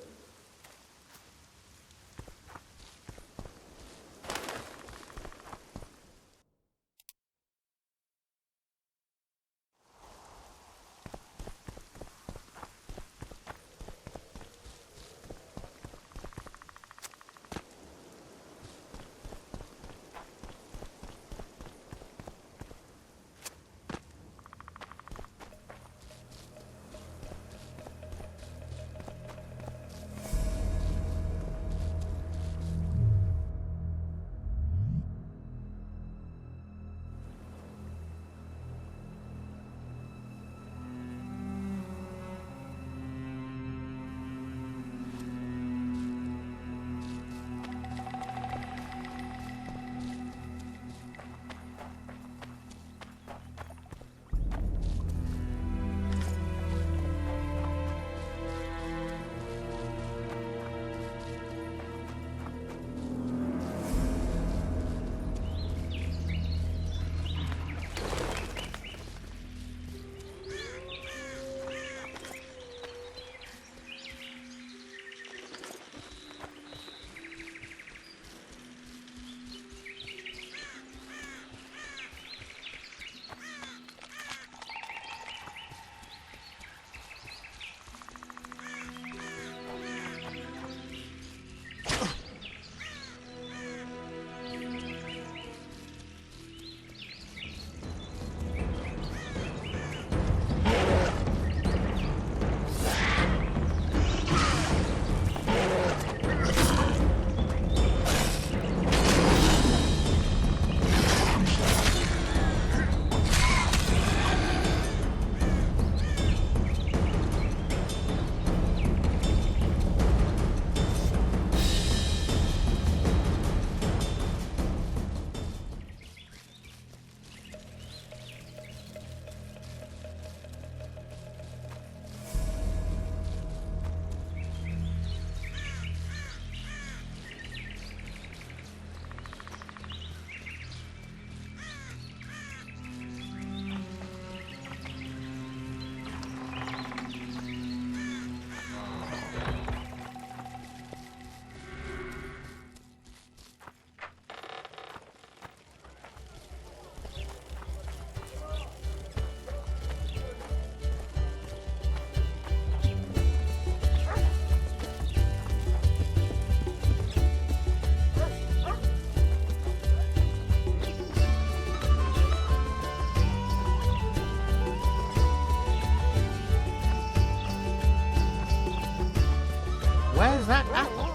Where's that apple?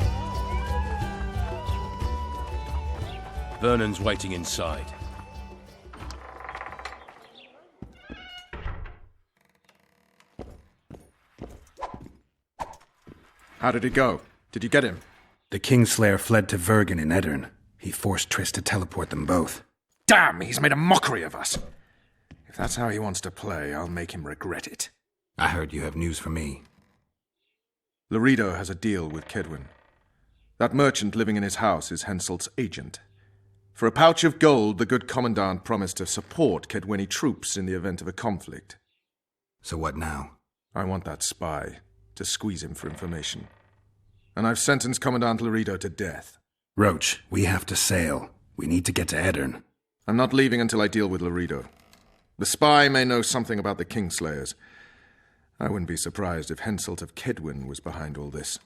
Vernon's waiting inside. How did it go? Did you get him? The Kingslayer fled to Vergen in Edirn. He forced Triss to teleport them both. Damn, he's made a mockery of us. If that's how he wants to play, I'll make him regret it. I heard you have news for me. Loredo has a deal with Kaedwen. That merchant living in his house is Henselt's agent. For a pouch of gold, the good commandant promised to support Kaedweni troops in the event of a conflict. So what now? I want that spy, to squeeze him for information. And I've sentenced Commandant Loredo to death. Roach, we have to sail. We need to get to Edirn. I'm not leaving until I deal with Loredo. The spy may know something about the Kingslayers. I wouldn't be surprised if Henselt of Kaedwen was behind all this.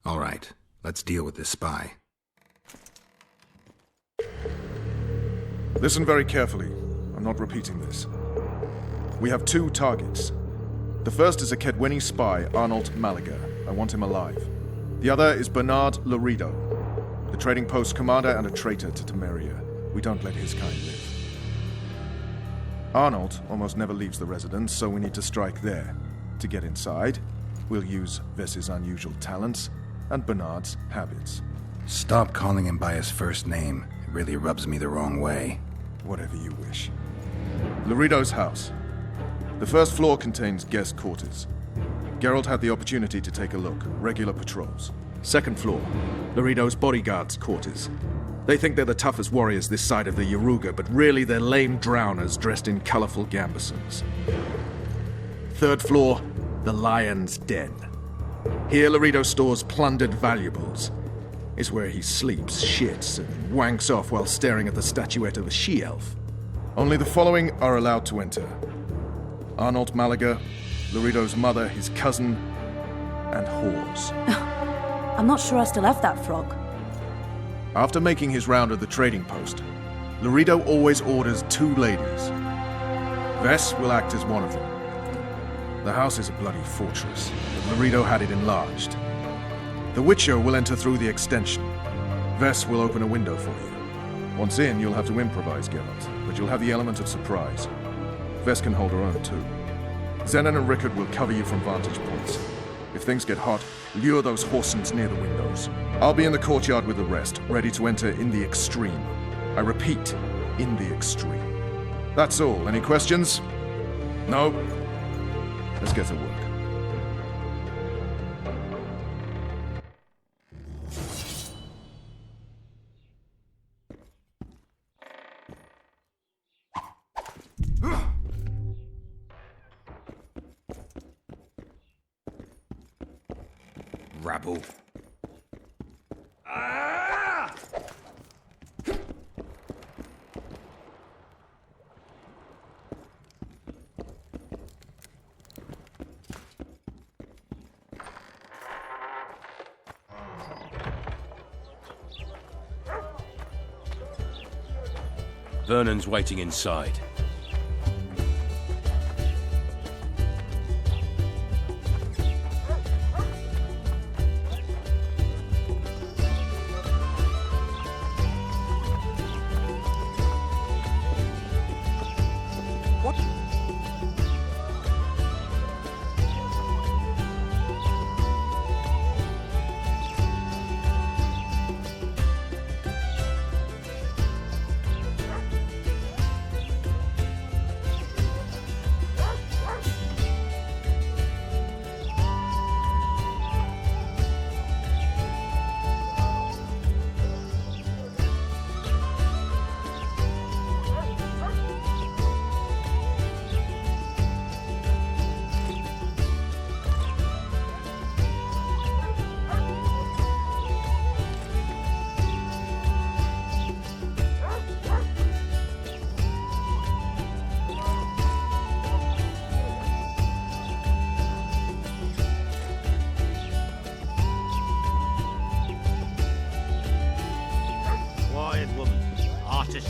All right, let's deal with this spy. Listen very carefully. I'm not repeating this. We have two targets. The first is a Kaedweni spy, Arnold Malaga. I want him alive. The other is Bernard Loredo, the trading post commander and a traitor to Temeria. We don't let his kind live. Arnold almost never leaves the residence, so we need to strike there. To get inside, We'll use Vess's unusual talents and Bernard's habits. Stop calling him by his first name. It really rubs me the wrong way. Whatever you wish. Laredo's house. The first floor contains guest quarters. Geralt had the opportunity to take a look. Regular patrols. Second floor. Laredo's bodyguards' quarters. They think they're the toughest warriors this side of the Yaruga, but really they're lame drowners dressed in colorful gambesons. Third floor. The Lion's Den. Here Laredo stores plundered valuables. It's where he sleeps, shits, and wanks off while staring at the statuette of a she-elf. Only the following are allowed to enter. Arnold Malaga, Laredo's mother, his cousin, and whores. I'm not sure I still have that frog. After making his round of the trading post, Laredo always orders 2 ladies. Vess will act as one of them. The house is a bloody fortress, but Laredo had it enlarged. The Witcher will enter through the extension. Vess will open a window for you. Once in, you'll have to improvise, Geralt, but you'll have the element of surprise. Vess can hold her own, too. Zenon and Rickard will cover you from vantage points. If things get hot, lure those horsens near the windows. I'll be in the courtyard with the rest, ready to enter in the extreme. I repeat, in the extreme. That's all. Any questions? No? Let's get to work. Rabble. Vernon's waiting inside.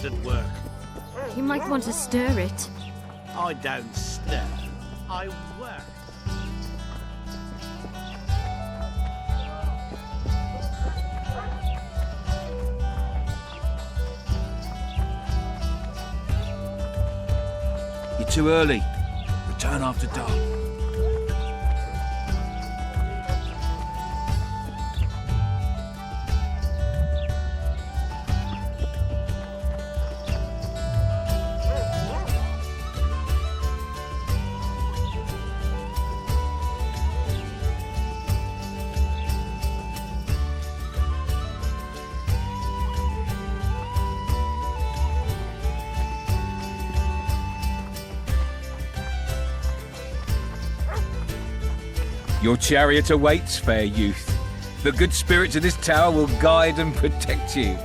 At work. You might want to stir it. I don't stir. I work. You're too early. Return after dark. Your chariot awaits, fair youth. The good spirits of this tower will guide and protect you.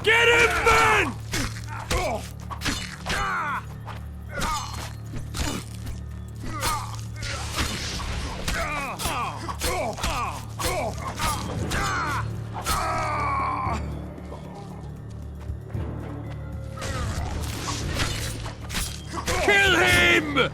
Get him, man! Kill him!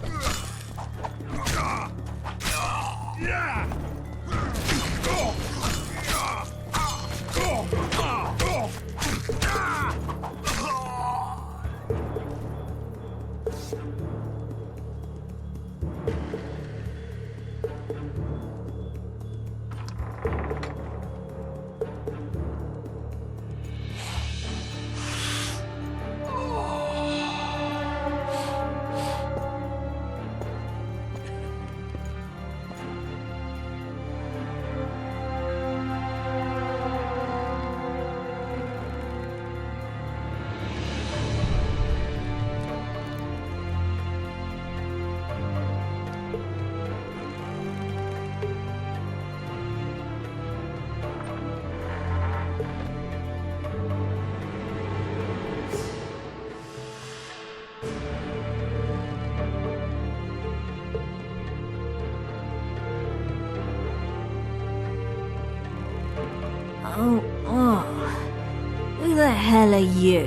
Who the hell are you?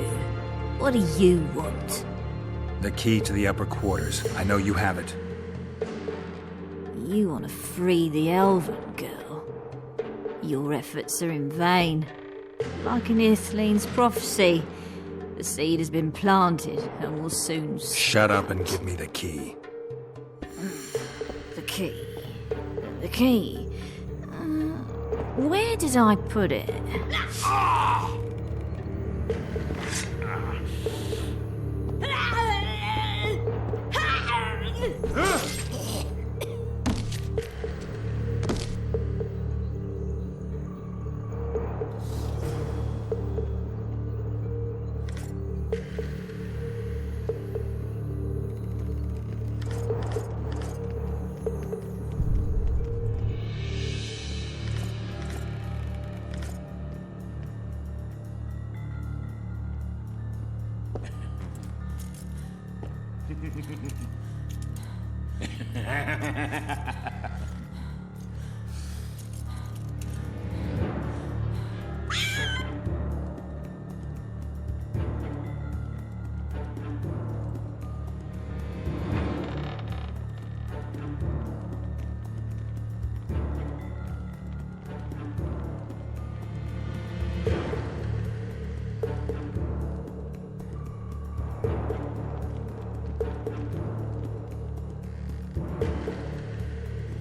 What do you want? The key to the upper quarters. I know you have it. You want to free the elven girl. Your efforts are in vain. Like in Ithleen's prophecy, the seed has been planted and will soon... Shut up and give me the key. The key. The key. Where did I put it?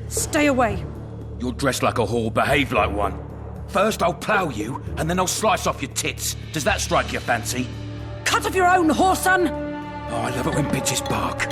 Stay away. You're dressed like a whore, behave like one. First I'll plough you, and then I'll slice off your tits. Does that strike your fancy? Cut off your own, whoreson! Oh, I love it when bitches bark.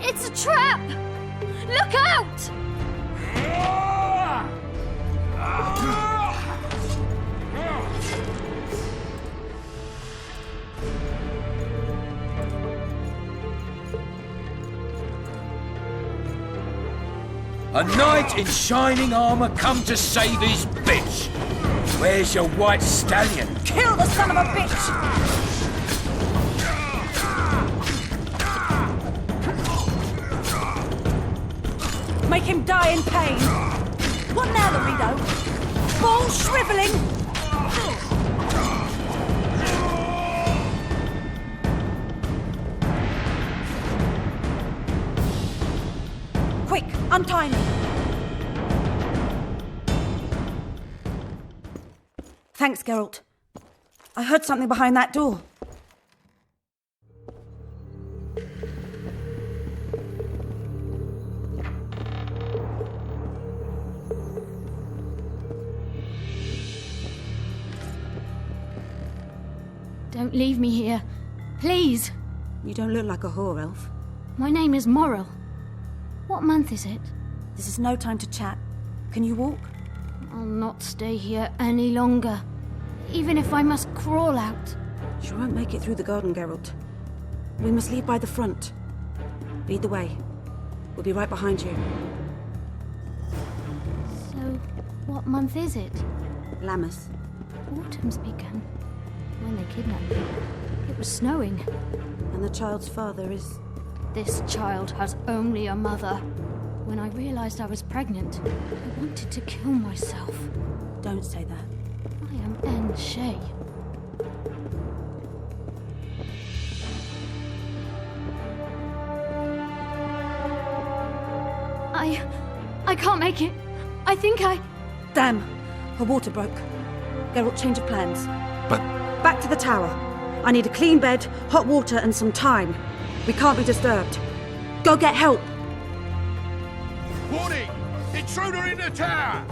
It's a trap! Look out! A knight in shining armour come to save his bitch. Where's your white stallion? Kill the son of a bitch! Make him die in pain. What now, Laredo? Balls shriveling? Quick, untie me. Thanks, Geralt. I heard something behind that door. Don't leave me here. Please. You don't look like a whore, elf. My name is Morrill. What month is it? This is no time to chat. Can you walk? I'll not stay here any longer. Even if I must crawl out. You won't make it through the garden, Geralt. We must leave by the front. Lead the way. We'll be right behind you. So, what month is it? Lammas. Autumn's begun. When they kidnapped me, it was snowing. And the child's father is... This child has only a mother. When I realized I was pregnant, I wanted to kill myself. Don't say that. I am Anne Shea. I can't make it. I think I... Damn! Her water broke. Geralt, change of plans. But... Back to the tower. I need a clean bed, hot water, and some time. We can't be disturbed. Go get help! Warning! Intruder in the tower!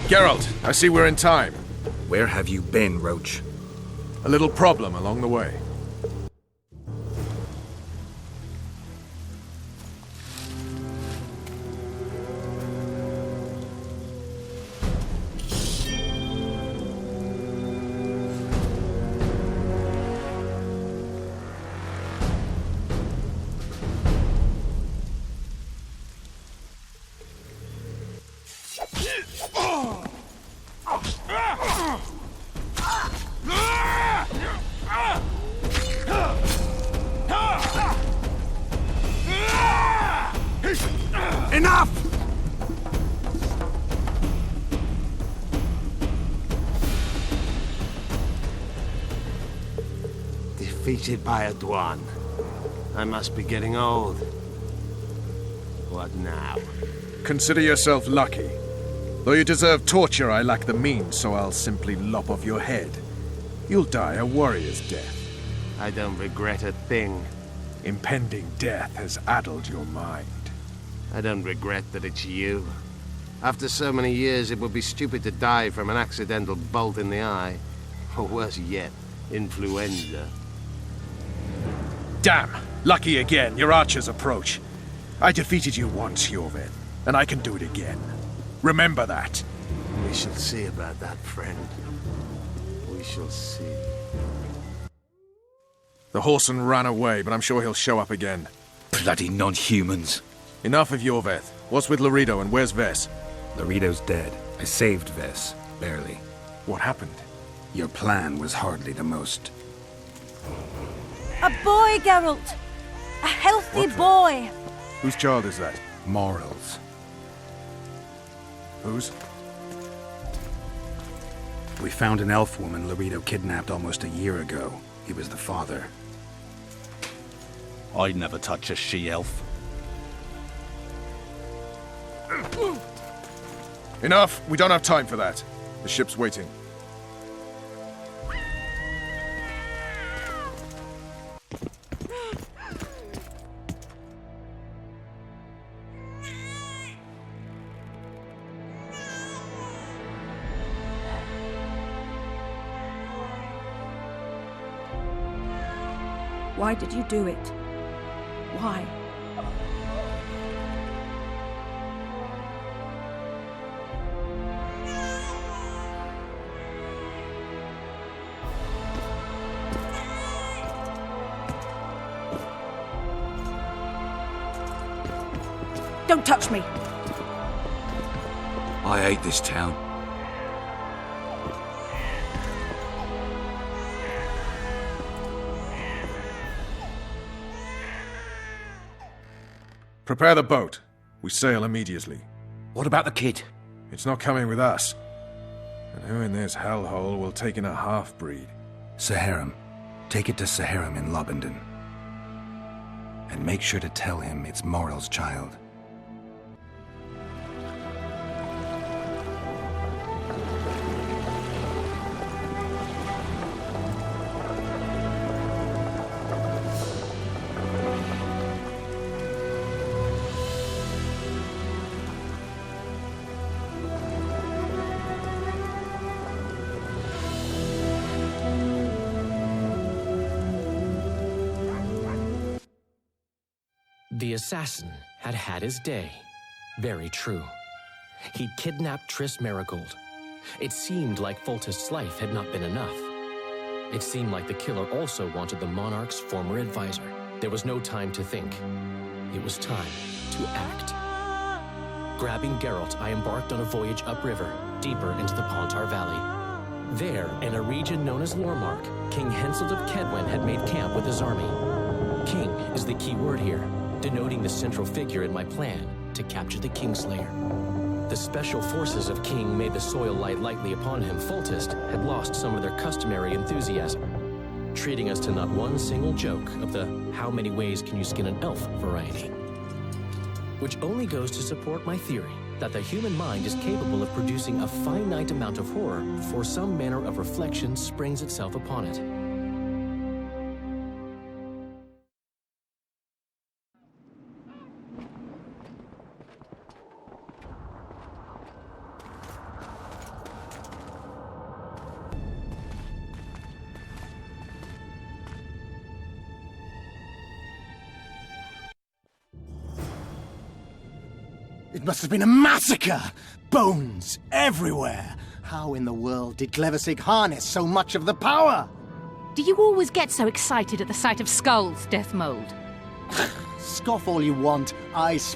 Geralt, I see we're in time. Where have you been, Roach? A little problem along the way. Enough! Defeated by a Dwan. I must be getting old. What now? Consider yourself lucky. Though you deserve torture, I lack the means, so I'll simply lop off your head. You'll die a warrior's death. I don't regret a thing. Impending death has addled your mind. I don't regret that it's you. After so many years, it would be stupid to die from an accidental bolt in the eye. Or worse yet, influenza. Damn! Lucky again, your archers approach. I defeated you once, Jorveth, and I can do it again. Remember that. We shall see about that, friend. We shall see. The Whoreson ran away, but I'm sure he'll show up again. Bloody non-humans. Enough of Jorveth. What's with Loredo and where's Ves? Loredo's dead. I saved Ves, barely. What happened? Your plan was hardly the most. A boy, Geralt! A healthy boy! Whose child is that? Morals. Whose? We found an elf woman Loredo kidnapped almost a year ago. He was the father. I'd never touch a she-elf. Enough. We don't have time for that. The ship's waiting. Why did you do it? Why? Don't touch me! I hate this town. Prepare the boat. We sail immediately. What about the kid? It's not coming with us. And who in this hellhole will take in a half-breed? Saharim. Take it to Saharim in Lobendon. And make sure to tell him it's Morel's child. The assassin had had his day. Very true. He'd kidnapped Triss Merigold. It seemed like Foltest's life had not been enough. It seemed like the killer also wanted the monarch's former advisor. There was no time to think. It was time to act. Grabbing Geralt, I embarked on a voyage upriver, deeper into the Pontar Valley. There, in a region known as Lormark, King Henselt of Kedwen had made camp with his army. King is the key word here, denoting the central figure in my plan to capture the Kingslayer. The special forces of King made the soil lie lightly upon him. Foltest had lost some of their customary enthusiasm, treating us to not one single joke of the how many ways can you skin an elf variety. Which only goes to support my theory that the human mind is capable of producing a finite amount of horror before some manner of reflection springs itself upon it. It must have been a massacre! Bones everywhere! How in the world did Glevissig harness so much of the power? Do you always get so excited at the sight of skulls, Deathmold? Scoff all you want, I